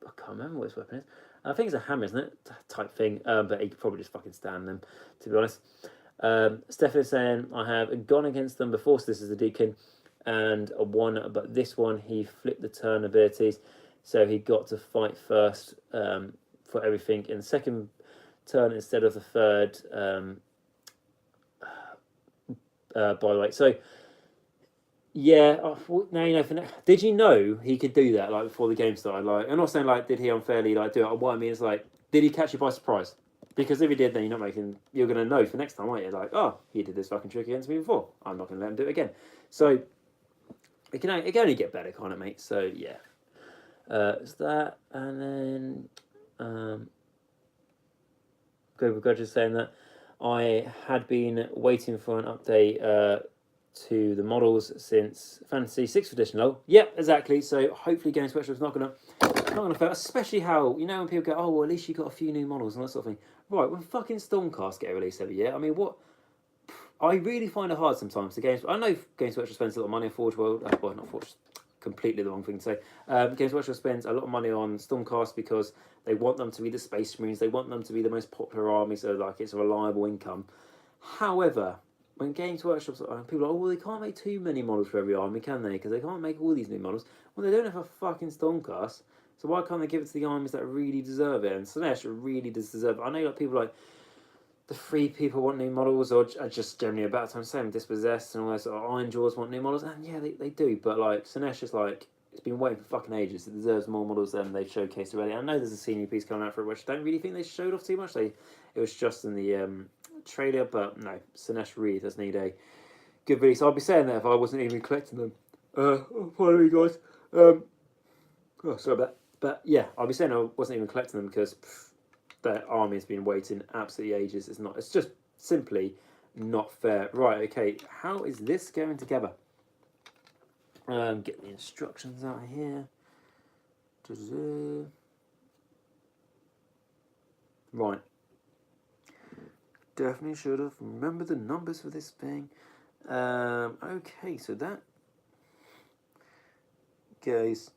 I can't remember what his weapon is. I think it's a hammer, isn't it? Type thing. But he could probably just fucking stand them, to be honest. Stefan is saying, I have gone against them before, so this is the Deacon. And a one, but this one, he flipped the turn abilities. So he got to fight first for everything. In the second turn instead of the third, by the way. So, yeah, now you know. Did you know he could do that, like, before the game started? Like, I'm not saying, like, did he unfairly, like, do it? What I mean is, like, did he catch you by surprise? Because if he did, then you're going to know for next time, aren't you? Like, oh, he did this fucking trick against me before. I'm not going to let him do it again. So, it can only get better, can't it, mate? So, yeah. It's that, and then Global Grudge is saying that I had been waiting for an update to the models since Fantasy 6th edition. Oh, yeah, exactly. So hopefully Games Workshop's not gonna fail, especially how, you know, when people go, oh well, at least you got a few new models and that sort of thing. Right, when fucking Stormcast get released every year, I mean, what? I really find it hard sometimes. I know Games Workshop spends a lot of money on Forge World. Well, not Forge. Completely the wrong thing to say. Games Workshop spends a lot of money on Stormcast because they want them to be the Space Marines. They want them to be the most popular army, so like it's a reliable income. However, when Games Workshop, people are like, oh, well, they can't make too many models for every army, can they? Because they can't make all these new models. Well, they don't have a fucking Stormcast, so why can't they give it to the armies that really deserve it? And Sinesh really does deserve it. I know like people like the Free people want new models, or just generally about time same Dispossessed and all those sort of Iron Jaws want new models, and yeah, they do, but like Sinesh is like, it's been waiting for fucking ages. It deserves more models than they've showcased already. I know there's a senior piece coming out for it, which I don't really think they showed off too much. It was just in the trailer, but no, Sinesh really does need a good release. I'd be saying that if I wasn't even collecting them. Pardon me, guys. Oh, sorry about that. But yeah, I'd be saying I wasn't even collecting them because their army has been waiting absolutely ages. It's just simply not fair. Right, okay, how is this going together? Get the instructions out of here. Right. Definitely should have remembered the numbers for this thing. Okay, so that goes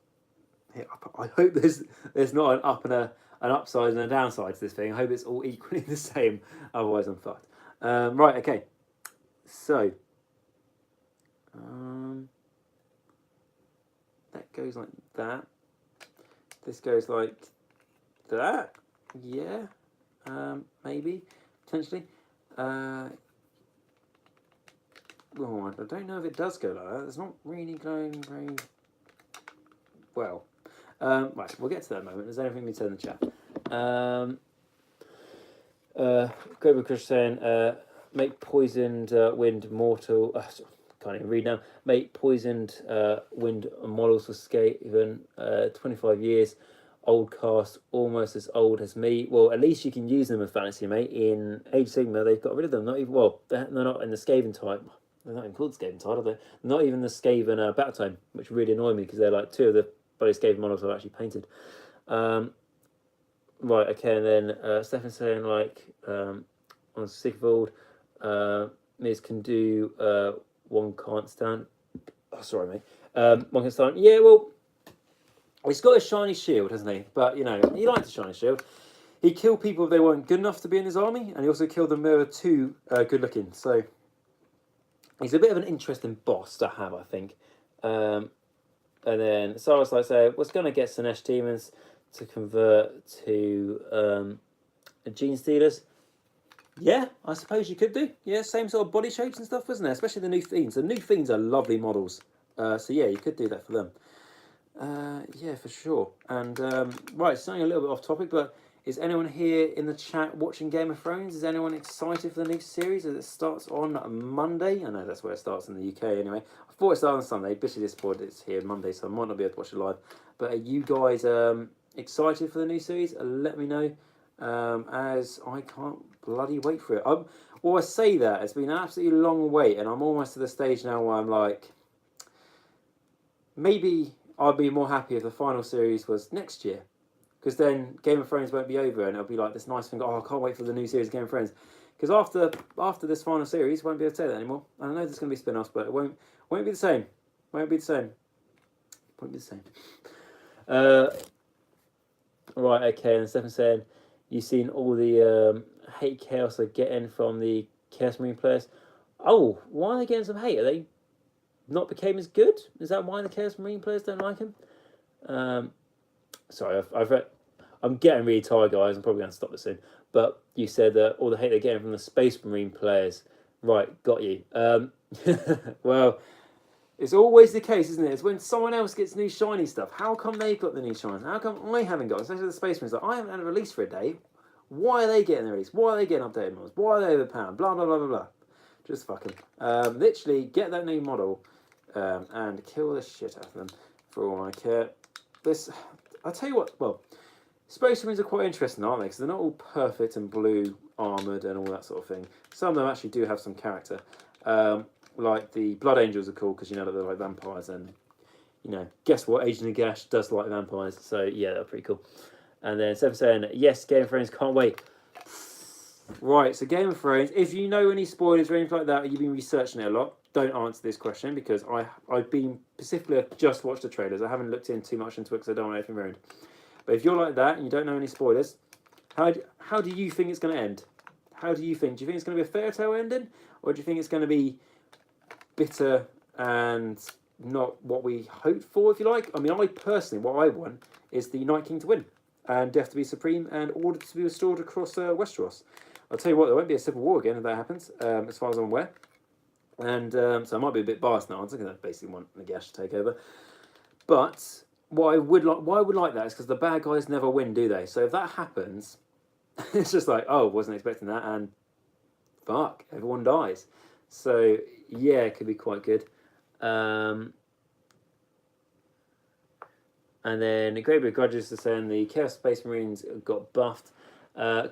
here. I hope there's not an up and an upside and a downside to this thing. I hope it's all equally the same. Otherwise, I'm fucked. Right. Okay. So. That goes like that. This goes like that. Yeah. Maybe. Potentially. Oh, I don't know if it does go like that. It's not really going very well. Right, we'll get to that moment. Is there anything we said in the chat? Cobra Crush saying, make poisoned wind mortal. Can't even read now. Make poisoned wind models for Skaven. 25 years. Old cast, almost as old as me. Well, at least you can use them in Fantasy, mate. In Age of Sigmar, they've got rid of them. Not even, well, they're not in the Skaven type. They're not even called Skaven type, are they? Not even the Skaven battle time, which really annoy me because they're like two of the body Skaven models are actually painted. Right, okay, and then Stefan saying like on Sigvald, Miz can do one can't stand. Oh, sorry, mate. One can stand. Yeah, well, he's got a shiny shield, hasn't he? But you know, he likes a shiny shield. He killed people if they weren't good enough to be in his army, and he also killed them if they were too good looking. So he's a bit of an interesting boss to have, I think. And then Cyrus like say, what's going to get Sinesh demons to convert to gene stealers? Yeah, I suppose you could do. Yeah, same sort of body shapes and stuff, wasn't it? Especially the new fiends. The new fiends are lovely models. So yeah, you could do that for them. Yeah, for sure. And right, something a little bit off topic, but Is anyone here in the chat watching Game of Thrones? Is anyone excited for the new series as it starts on Monday? I know that's where it starts in the UK anyway. I thought it started on Sunday. Bitterly disappointed it's here Monday, so I might not be able to watch it live. But are you guys excited for the new series? Let me know, as I can't bloody wait for it. Well, I say that it's been an absolutely long wait, and I'm almost to the stage now where I'm like, maybe I'd be more happy if the final series was next year, because then Game of Thrones won't be over, and it'll be like this nice thing. Oh, I can't wait for the new series of Game of Thrones, because after this final series, won't be able to say that anymore. I know there's going to be spin-offs, but it won't be the same. Won't be the same. Won't be the same. Right, okay, and Stephen saying, you've seen all the hate chaos they're getting from the Chaos Marine players. Oh, why are they getting some hate? Are they not became as good? Is that why the Chaos Marine players don't like him? Sorry, I've read. I'm getting really tired, guys. I'm probably going to stop this soon. But you said that all the hate they're getting from the Space Marine players. Right, got you. Well, it's always the case, isn't it? It's when someone else gets new shiny stuff. How come they've got the new shines? How come I haven't got it? Especially the Space Marines. Like, I haven't had a release for a day. Why are they getting the release? Why are they getting updated models? Why are they overpowered? Blah, blah, blah, blah, blah. Just fucking. Literally, get that new model and kill the shit out of them for all I care. I'll tell you what, well, Space Marines are quite interesting, aren't they? Because they're not all perfect and blue armoured and all that sort of thing. Some of them actually do have some character. Like the Blood Angels are cool because you know that they're like vampires, and you know, guess what? Agent Nagash does like vampires, so yeah, they're pretty cool. And then Seven saying, yes, Game of Thrones, can't wait. Right, so Game of Thrones, if you know any spoilers or anything like that, or you've been researching it a lot, don't answer this question because I've been specifically just watched the trailers. I haven't looked in too much into it because I don't want anything ruined. But if you're like that and you don't know any spoilers, how do you think it's going to end? How do you think? Do you think it's going to be a fairy tale ending, or do you think it's going to be bitter and not what we hoped for, if you like? I mean, I personally, what I want is the Night King to win and Death to be supreme and order to be restored across Westeros. I'll tell you what, there won't be a civil war again if that happens, as far as I'm aware. And so I might be a bit biased now. I'm thinking I basically want Nagash to take over. But why I would like that is because the bad guys never win, do they? So if that happens, it's just like, oh, wasn't expecting that, and fuck, everyone dies. So yeah, it could be quite good. And then Great Big Grudges are saying the Chaos Space Marines got buffed.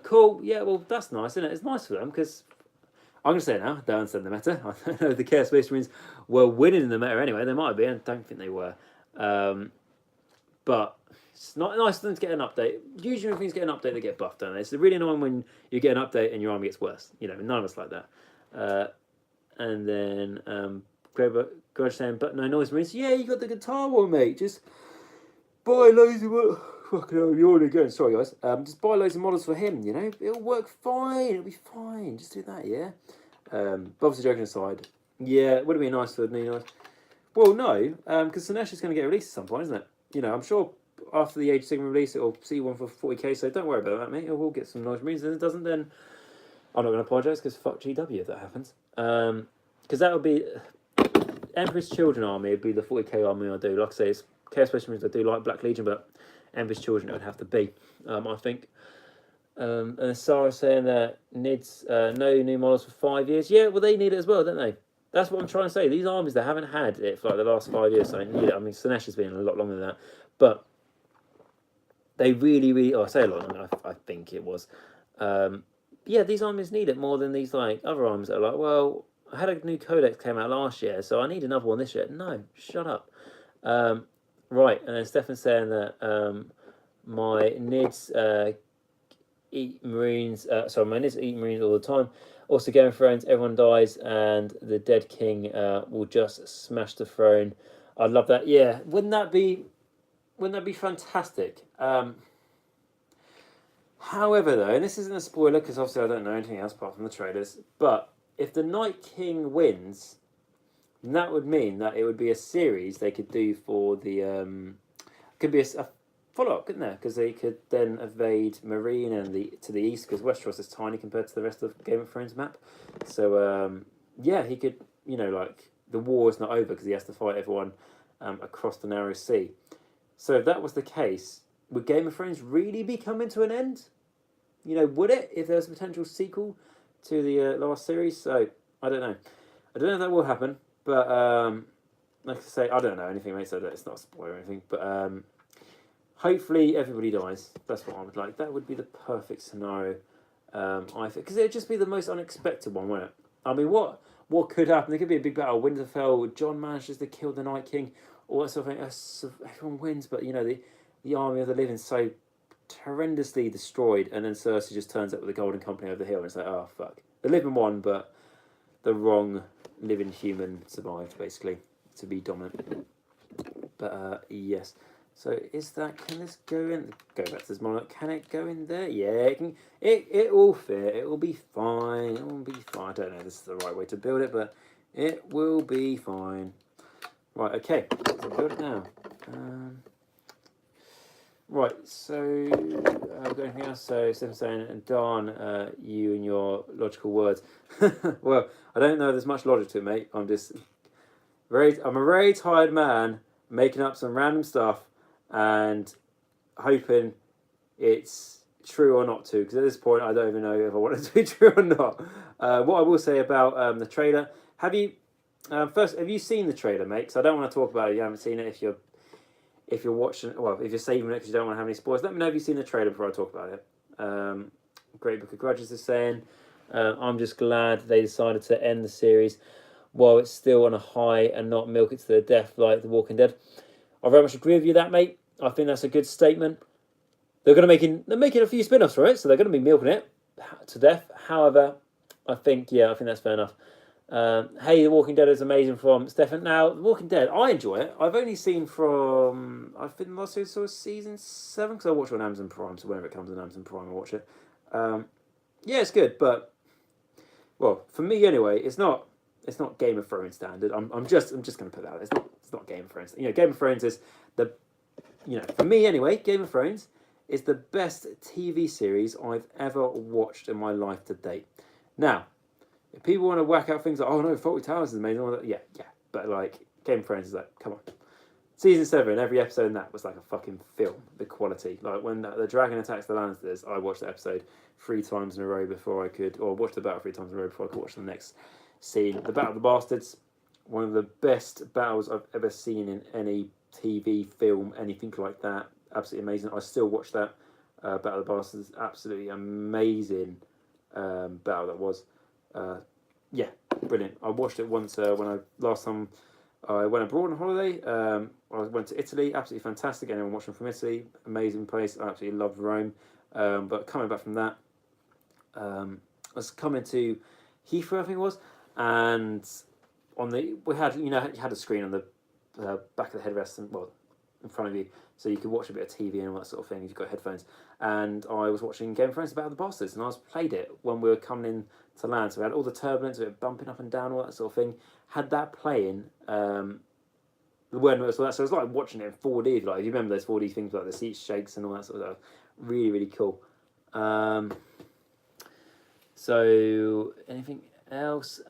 Cool, yeah, well, that's nice, isn't it? It's nice for them because I'm going to say it now, don't understand the meta. I don't know if the Chaos Space Marines were winning in the meta anyway. They might have been, I don't think they were. But it's not nice for them to get an update. Usually when things get an update, they get buffed, don't they? It's really annoying when you get an update and your army gets worse. You know, none of us like that. And then Grudge saying, but no noise Marines. Yeah, you got the guitar one, mate. Just buy loads of fucking hell, you're already going. Sorry, guys. Just buy loads of models for him. You know, it'll work fine. It'll be fine. Just do that, yeah. But obviously, joking aside, yeah, it would have been nice for Nino. Well, no, because Nagash is going to get released at some point, isn't it? You know, I'm sure after the Age of Sigmar release, it'll see one for 40k. So don't worry about that, mate. It will get some nice Marines. And if it doesn't, then I'm not going to apologise because fuck GW if that happens. Because that would be Emperor's Children army. Would be the 40k army I do. Like I say, it's Chaos Space Marines. I do like Black Legion, but Emperor's Children it would have to be. I think. And Sarah saying that needs no new models for 5 years. Yeah, well they need it as well, don't they? That's what I'm trying to say. These armies that haven't had it for like the last 5 years, so they need it. I mean, Slaanesh has been a lot longer than that, but they really, I say a lot longer. I think it was. Yeah, these armies need it more than these like other armies that are like, well, I had a new codex came out last year, so I need another one this year. No, shut up. Right, and then Stefan's saying that my Nids eat Marines. Sorry, my Nids eat Marines all the time. Also, Game of Thrones, everyone dies, and the dead king will just smash the throne. I'd love that. Yeah, wouldn't that be fantastic? However, though, and this isn't a spoiler because obviously I don't know anything else apart from the trailers, but if the Night King wins, then that would mean that it would be a series they could do for the could be a follow-up, couldn't there? Because they could then evade Marine and to the east, because Westeros is tiny compared to the rest of Game of Thrones map. So yeah, he could, you know, like the war is not over because he has to fight everyone across the narrow sea. So if that was the case, would Game of Thrones really be coming to an end? would it if there was a potential sequel to the last series? So I don't know. I don't know if that will happen, but like I say, I don't know anything, mate. So it's not a spoiler or anything, but hopefully everybody dies. That's what I would like. That would be the perfect scenario. I think because it'd just be the most unexpected one, wouldn't it? I mean, what could happen? There could be a big battle. Winterfell. John manages to kill the Night King. All that sort of thing. Everyone wins, but the army of the living so horrendously destroyed, and then Cersei just turns up with the Golden Company over the hill, and it's like, oh fuck, the living won, but the wrong living human survived, basically, to be dominant. But yes. So can this go in? Go back to this monarch. Can it go in there? Yeah, it can. It will fit. It will be fine. It will be fine. I don't know if this is the right way to build it, but it will be fine. Right, okay. So build it now. Right, so got anything else? So Stephen's saying, Don, you and your logical words. Well, I don't know if there's much logic to it, mate. I'm a very tired man making up some random stuff and hoping it's true or not too, because at this point I don't even know if I want it to be true or not. What I will say about the trailer, have you seen the trailer, mate? Because I don't want to talk about it. You haven't seen it. If you're watching, well, if you're saving it because you don't want to have any spoilers, let me know if you've seen the trailer before I talk about it. Great Book of Grudges is saying, I'm just glad they decided to end the series while it's still on a high and not milk it to the death like The Walking Dead. I very much agree with you that, mate. I think that's a good statement. They're making a few spin-offs for it, so they're going to be milking it to death. However, I think that's fair enough. Hey, The Walking Dead is amazing from Stefan. Now, The Walking Dead, I enjoy it. I've only seen from, I think the last series was season 7, because I watch it on Amazon Prime, so whenever it comes on Amazon Prime, I watch it. Yeah, it's good, but, well, for me anyway, it's not Game of Thrones standard. I'm just going to put that out. It's not Game of Thrones. Game of Thrones is for me anyway, Game of Thrones is the best TV series I've ever watched in my life to date. Now, if people want to whack out things like, oh no, Fawlty Towers is amazing, yeah, but like Game of Thrones is like, come on. Season 7, every episode in that was like a fucking film, the quality. Like when the dragon attacks the Lannisters, I watched the episode 3 times in a row before I could, or watched the battle 3 times in a row before I could watch the next scene. The Battle of the Bastards, one of the best battles I've ever seen in any TV, film, anything like that. Absolutely amazing. I still watch that. Battle of the Bastards, absolutely amazing battle that was. Yeah, brilliant. I watched it once when last time I went abroad on holiday. I went to Italy, absolutely fantastic. Anyone watching from Italy, amazing place. I absolutely loved Rome. But coming back from that, I was coming to Heathrow, I think it was, and we had you had a screen on the back of the headrest and in front of you, so you could watch a bit of TV and all that sort of thing if you've got headphones. And I was watching Game of Thrones Battle of the Bastards, and I played it when we were coming in to land. So we had all the turbulence, we were bumping up and down, all that sort of thing. Had that playing, the word notes, all that. So it was like watching it in 4D. Like if you remember those 4D things, like the seat shakes and all that sort of stuff. Really, really cool. So anything else?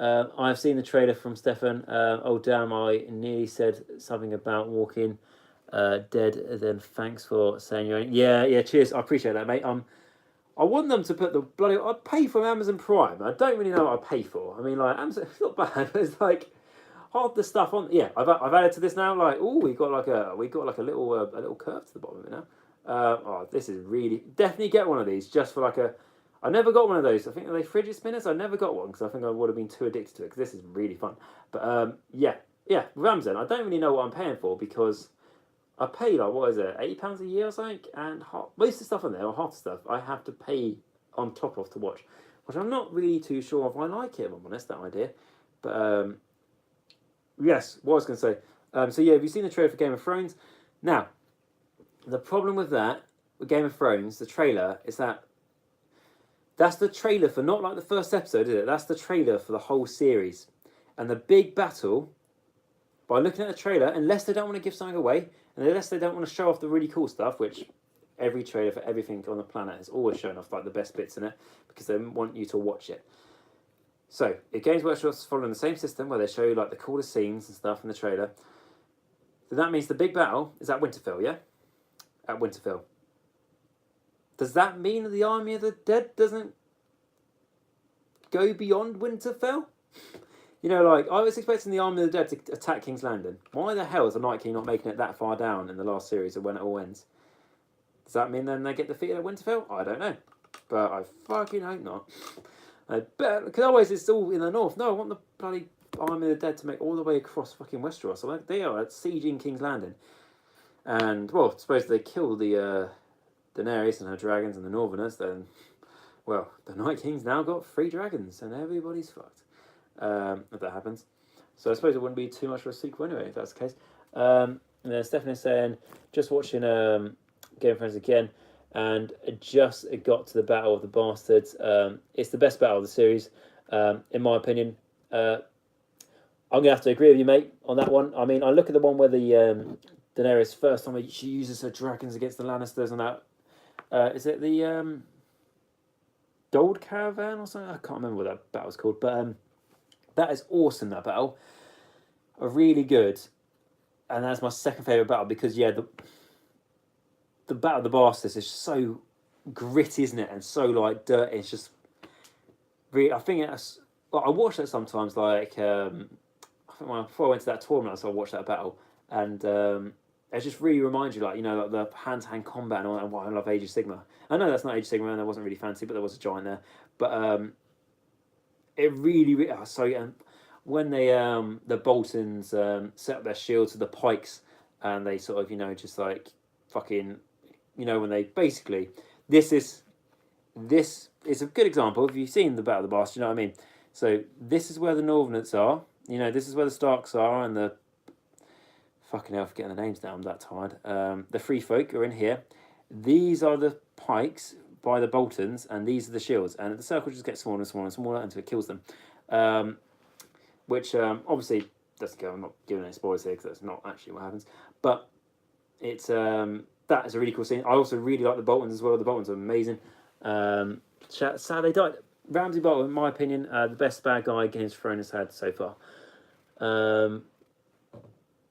I've seen the trailer from Stefan. Oh damn! I nearly said something about Walking Dead. Then thanks for saying your own. Yeah. Cheers. I appreciate that, mate. I want them to put the bloody. I'd pay for Amazon Prime. I don't really know what I pay for. I mean, like Amazon, it's not bad, but it's like half the stuff on. Yeah, I've added to this now. Like, oh, we got like a little curve to the bottom of it now. This is really definitely get one of these just for like a. I never got one of those. I think are they fidget spinners. I never got one because I think I would have been too addicted to it. Because this is really fun. But yeah. With Amazon, I don't really know what I'm paying for because I pay like what is it, £80 a year or something, and most of the stuff on there, or half the stuff, I have to pay on top of to watch, which I'm not really too sure if I like it. If I'm honest, that idea. But yes, what I was going to say. So yeah, have you seen the trailer for Game of Thrones? Now, the problem with that, with Game of Thrones, the trailer is that's the trailer for not like the first episode, is it? That's the trailer for the whole series, and the big battle. By looking at the trailer, unless they don't want to give something away, and unless they don't want to show off the really cool stuff, which every trailer for everything on the planet has always shown off like the best bits in it, because they want you to watch it. So, if Games Workshop's following the same system where they show you like the coolest scenes and stuff in the trailer, then that means the big battle is at Winterfell, yeah? At Winterfell. does that mean that the Army of the Dead doesn't go beyond Winterfell? You know, like, I was expecting the Army of the Dead to attack King's Landing. Why the hell is the Night King not making it that far down in the last series of when it all ends? Does that mean then they get defeated at Winterfell? I don't know. But I fucking hope not. Because otherwise it's all in the north. No, I want the bloody Army of the Dead to make all the way across fucking Westeros. So they are at sieging King's Landing. And, well, suppose they kill the Daenerys and her dragons and the Northerners, then, well, the Night King's now got 3 dragons and everybody's fucked. If that happens. So I suppose it wouldn't be too much of a sequel anyway, if that's the case. And then Stephanie's saying, just watching Game of Thrones again, and just got to the Battle of the Bastards. It's the best battle of the series, in my opinion. I'm going to have to agree with you, mate, on that one. I mean, I look at the one where the Daenerys, first time she uses her dragons against the Lannisters and that. Is it the Gold Caravan or something? I can't remember what that battle's called, but that is awesome, that battle. Really good. And that's my second favourite battle because, yeah, the Battle of the Bastards is so gritty, isn't it? And so, like, dirty. It's just really, I think it's, like, I watch that sometimes, like, I think before I went to that tournament, so I watched that battle. And it just really reminds you, like, you know, like the hand-to-hand combat and all that, and why I love Age of Sigmar. I know that's not Age of Sigmar, and that wasn't really fancy, but there was a giant there. But it really so when they the Boltons set up their shields to the pikes, and they sort of, you know, just like fucking, you know, when they basically this is a good example. If you've seen the Battle of the Bastards, you know what I mean. So this is where the Northerners are, you know, this is where the Starks are, and the fucking hell, forgetting the names now, I'm that tired. The Free Folk are in here. These are the pikes by the Boltons, and these are the shields, and the circle just gets smaller and smaller and smaller until it kills them, which obviously doesn't go. I'm not giving any spoilers here because that's not actually what happens, but it's that is a really cool scene. I also really like the Boltons as well. The Boltons are amazing. Sad they died. Ramsay Bolton, in my opinion, the best bad guy Game of Thrones has had so far.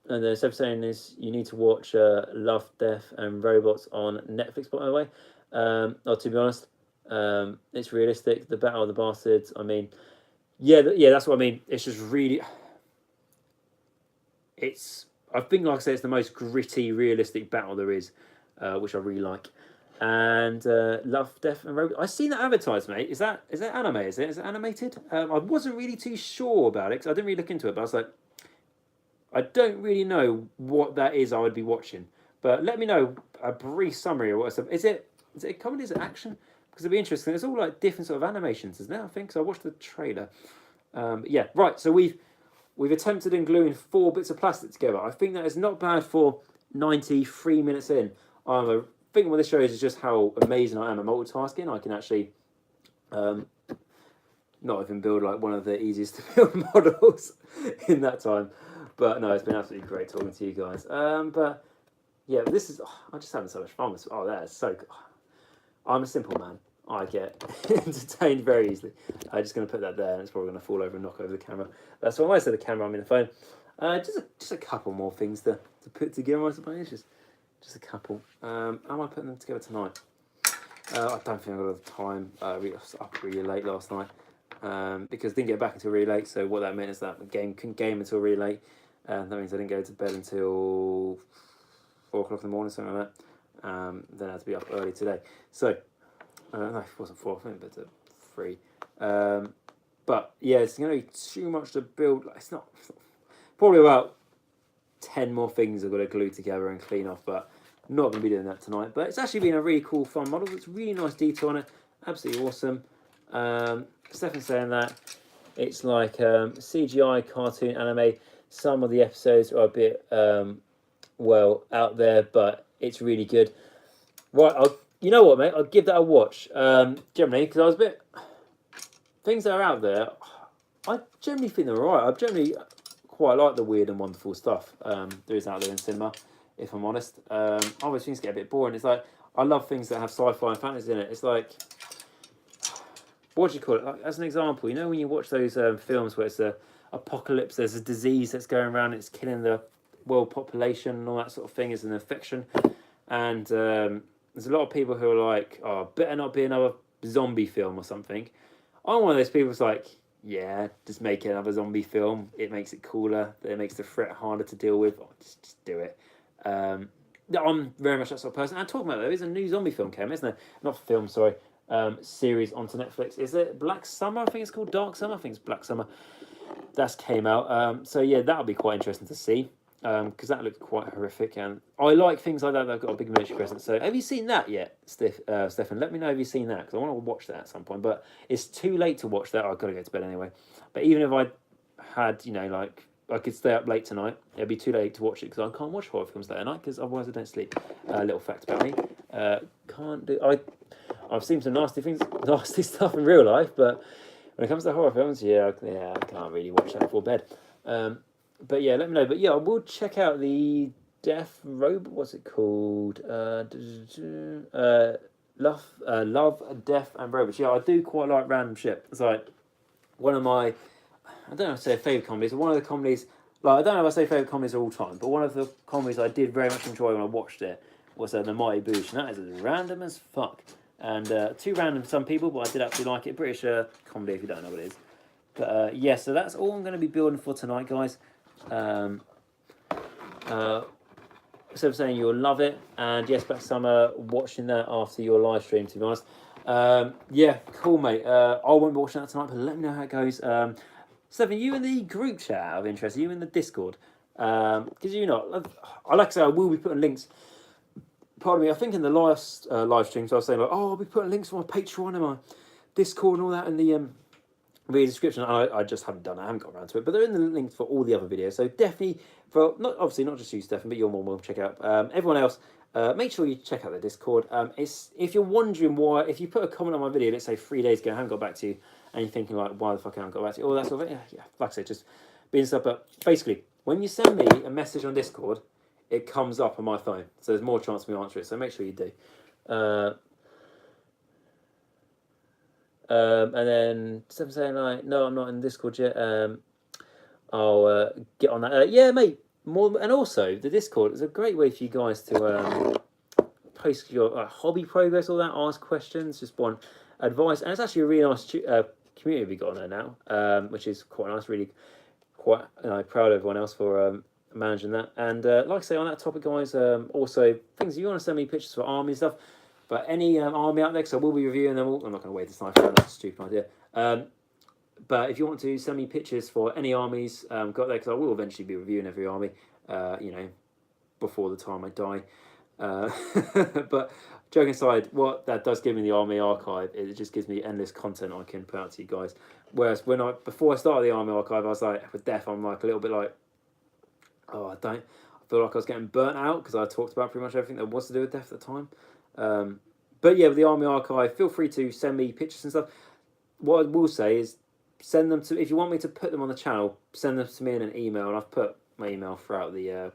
And the episode saying is you need to watch Love, Death and Robots on Netflix, by the way. To be honest, it's realistic. The Battle of the Bastards, I mean, yeah, that's what I mean. It's just really, I think, like I said, it's the most gritty, realistic battle there is, which I really like. And Love, Death and Robots. I've seen that advertised, mate. Is that anime? Is it animated? I wasn't really too sure about it because I didn't really look into it, but I was like, I don't really know what that is I would be watching. But let me know a brief summary or what's up. Is it a comedy? Is it action? Because it'd be interesting. It's all like different sort of animations, isn't it? I think so. I watched the trailer. Yeah, right. So we've attempted in gluing 4 bits of plastic together. I think that is not bad for 93 minutes in. I think what this shows is just how amazing I am at multitasking. I can actually not even build like one of the easiest to build models in that time. But no, it's been absolutely great talking to you guys. But yeah, this is, I'm just having so much fun. That is so good. I'm a simple man. I get entertained very easily. I'm just going to put that there, and it's probably going to fall over and knock over the camera. That's why when I say the camera, I mean the phone. Just a couple more things to put together, I suppose. Just a couple. How am I putting them together tonight? I don't think I've got the time. I was up really late last night because I didn't get back until really late. So what that meant is that the game couldn't game until really late. That means I didn't go to bed until 4 o'clock in the morning, something like that. Then I had to be up early today. So, no, it wasn't 4, I think, but 3. But yeah, it's going to be too much to build. It's not, probably about 10 more things I've got to glue together and clean off, but not going to be doing that tonight. But it's actually been a really cool, fun model. It's really nice detail on it. Absolutely awesome. Stefan's saying that it's like CGI cartoon anime. Some of the episodes are a bit well out there, but it's really good. Right, you know what, mate? I'll give that a watch. Generally, because I was a bit, things that are out there, I generally think they're alright. I generally quite like the weird and wonderful stuff there is out there in cinema, if I'm honest. Obviously things get a bit boring. It's like, I love things that have sci-fi and fantasy in it. It's like, what do you call it? Like, as an example, you know when you watch those films where it's a apocalypse, there's a disease that's going around, it's killing the world population and all that sort of thing, is an infection, and there's a lot of people who are like, oh, better not be another zombie film or something. I'm one of those people who's like, yeah, just make it another zombie film. It makes it cooler. It makes the threat harder to deal with. Oh, just do it. I'm very much that sort of person. And talking about that, there is a new zombie film came, isn't there? Not film, sorry. Series onto Netflix. Is it Black Summer? I think it's called Dark Summer. I think it's Black Summer. That's came out. So yeah, that'll be quite interesting to see. Because that looked quite horrific, and I like things like that. That have got a big military presence. So, have you seen that yet, Stefan? Let me know if you've seen that, because I want to watch that at some point. But it's too late to watch that. I've got to go to bed anyway. But even if I had, like, I could stay up late tonight, it'd be too late to watch it because I can't watch horror films late at night because otherwise I don't sleep. Little fact about me: can't do. I've seen some nasty stuff in real life, but when it comes to horror films, yeah, I can't really watch that before bed. But yeah, let me know. But yeah, I will check out the Death Robot. What's it called? Love, Death, and Robots. Yeah, I do quite like random shit. It's like one of my, I don't know if I say favourite comedies, but one of the comedies, like I don't know if I say favourite comedies of all time, but one of the comedies I did very much enjoy when I watched it was The Mighty Boosh, and that is as random as fuck. And too random for some people, but I did actually like it. British comedy, if you don't know what it is. But yeah, so that's all I'm going to be building for tonight, guys. So saying you'll love it, and yes, Black Summer, watching that after your live stream, to be honest. Yeah, cool, mate. I won't be watching that tonight, but let me know how it goes. Stephen, you in the group chat out of interest, you in the Discord, because I like I say, I will be putting links. Pardon me, I think in the last live streams I was saying like, oh, I'll be putting links for my Patreon and my Discord and all that in the video description. I just haven't done it. I haven't got around to it, but they're in the links for all the other videos. So definitely, for not just you, Stefan, but you're more welcome to check out. Everyone else, make sure you check out the Discord. If you're wondering why, if you put a comment on my video, let's say 3 days ago, I haven't got back to you, and you're thinking like, why the fuck I haven't got back to you? All that sort of yeah. Like I said, just being stuff. But basically, when you send me a message on Discord, it comes up on my phone, so there's more chance of me answering it. So make sure you do. And then Stephen saying like, no, I'm not in Discord yet. I'll get on that. Yeah, mate. More, and also the Discord is a great way for you guys to post your hobby progress, all that, ask questions, just want advice, and it's actually a really nice community we got on there now, which is quite nice. Really, quite proud of everyone else for managing that. And like I say, on that topic, guys, also things you want to send me pictures for army stuff. But any army out there, because I will be reviewing them all. I'm not going to wait this night for that. That's a stupid idea. But if you want to send me pictures for any armies, got there, because I will eventually be reviewing every army, before the time I die. But joking aside, what that does give me the army archive, it just gives me endless content I can put out to you guys. Whereas before I started the army archive, I was like, with Death, I'm like a little bit like, I feel like I was getting burnt out because I talked about pretty much everything that was to do with Death at the time. But yeah, with the army archive, feel free to send me pictures and stuff. What I will say is, send them to, if you want me to put them on the channel, send them to me in an email, and I've put my email throughout the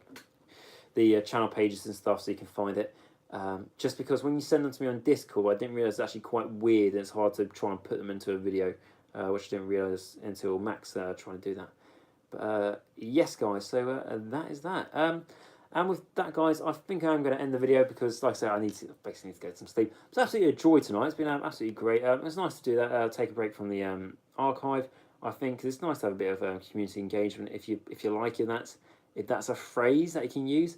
channel pages and stuff, so you can find it. Just because when you send them to me on Discord, I didn't realise it's actually quite weird, and it's hard to try and put them into a video, which I didn't realise until Max trying to do that. But yes, guys, so that is that. And with that, guys, I think I'm going to end the video because, like I said, I basically need to get some sleep. It's absolutely a joy tonight. It's been absolutely great. It's nice to do that. Take a break from the archive. I think it's nice to have a bit of community engagement. If you like it, if that's a phrase that you can use.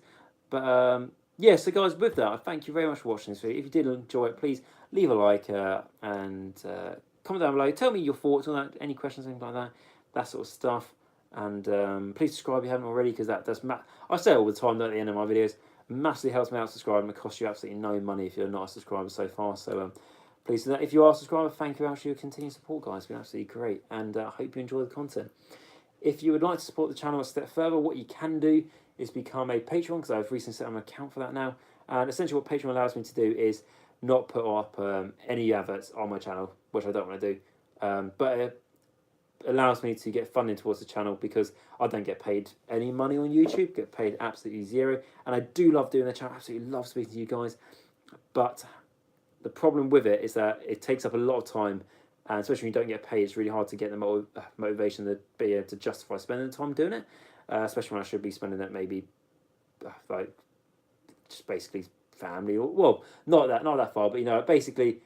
But yeah, so guys, with that, I thank you very much for watching this video. If you did enjoy it, please leave a like and comment down below. Tell me your thoughts on that, any questions, anything like that sort of stuff. And please subscribe if you haven't already, because that does I say it all the time at the end of my videos, massively helps me out subscribing. It costs you absolutely no money if you're not a subscriber so far. So please do that. If you are a subscriber, thank you for your continued support, guys. It's been absolutely great, and I hope you enjoy the content. If you would like to support the channel a step further, what you can do is become a Patreon, because I've recently set up an account for that now. And essentially what Patreon allows me to do is not put up any adverts on my channel, which I don't want to do. But it allows me to get funding towards the channel, because I don't get paid any money on YouTube, get paid absolutely zero. And I do love doing the channel, absolutely love speaking to you guys. But the problem with it is that it takes up a lot of time, and especially when you don't get paid, it's really hard to get the motivation to be able to justify spending the time doing it, especially when I should be spending that maybe like just basically family, or well, not that far, but you know, basically,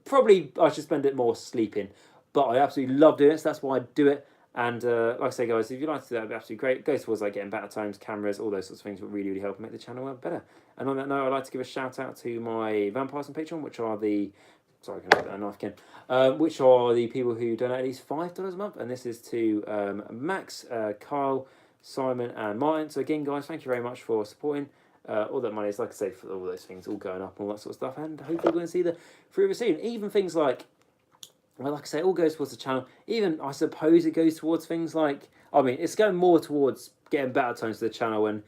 probably I should spend it more sleeping. But I absolutely love doing it, so that's why I do it. And like I say, guys, if you'd like to do that, it'd be absolutely great. Go towards like getting better times, cameras, all those sorts of things will really, really help make the channel work better. And on that note, I'd like to give a shout out to my vampires on Patreon, which are the can I get a knife again? Which are the people who donate at least $5 a month, and this is to Max, Kyle, Simon, and Martin. So again, guys, thank you very much for supporting. All that money is, like I say, for all those things, all going up and all that sort of stuff, and hopefully we're going to see the fruit of it soon. Even things like, well, like I say, it all goes towards the channel. Even, I suppose, it goes towards things like, I mean, it's going more towards getting better tones to the channel and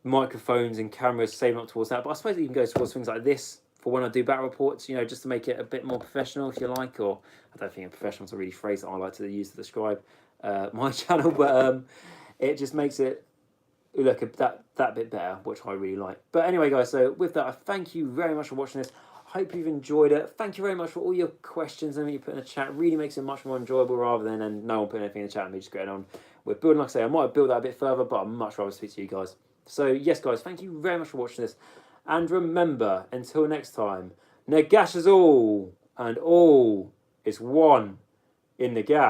microphones and cameras, saving up towards that. But I suppose it even goes towards things like this for when I do battle reports, you know, just to make it a bit more professional, if you like. Or I don't think a professional is a really phrase that I like to use to describe my channel, but it just makes it look that bit better, which I really like. But anyway, guys, so with that, I thank you very much for watching this. Hope you've enjoyed it. Thank you very much for all your questions and you put in the chat. It really makes it much more enjoyable rather than no one putting anything in the chat and me just getting on with building. Like I say, I might have built that a bit further, but I'd much rather speak to you guys. So yes, guys, thank you very much for watching this. And remember, until next time, Nagash is all, and all is one in Nagash.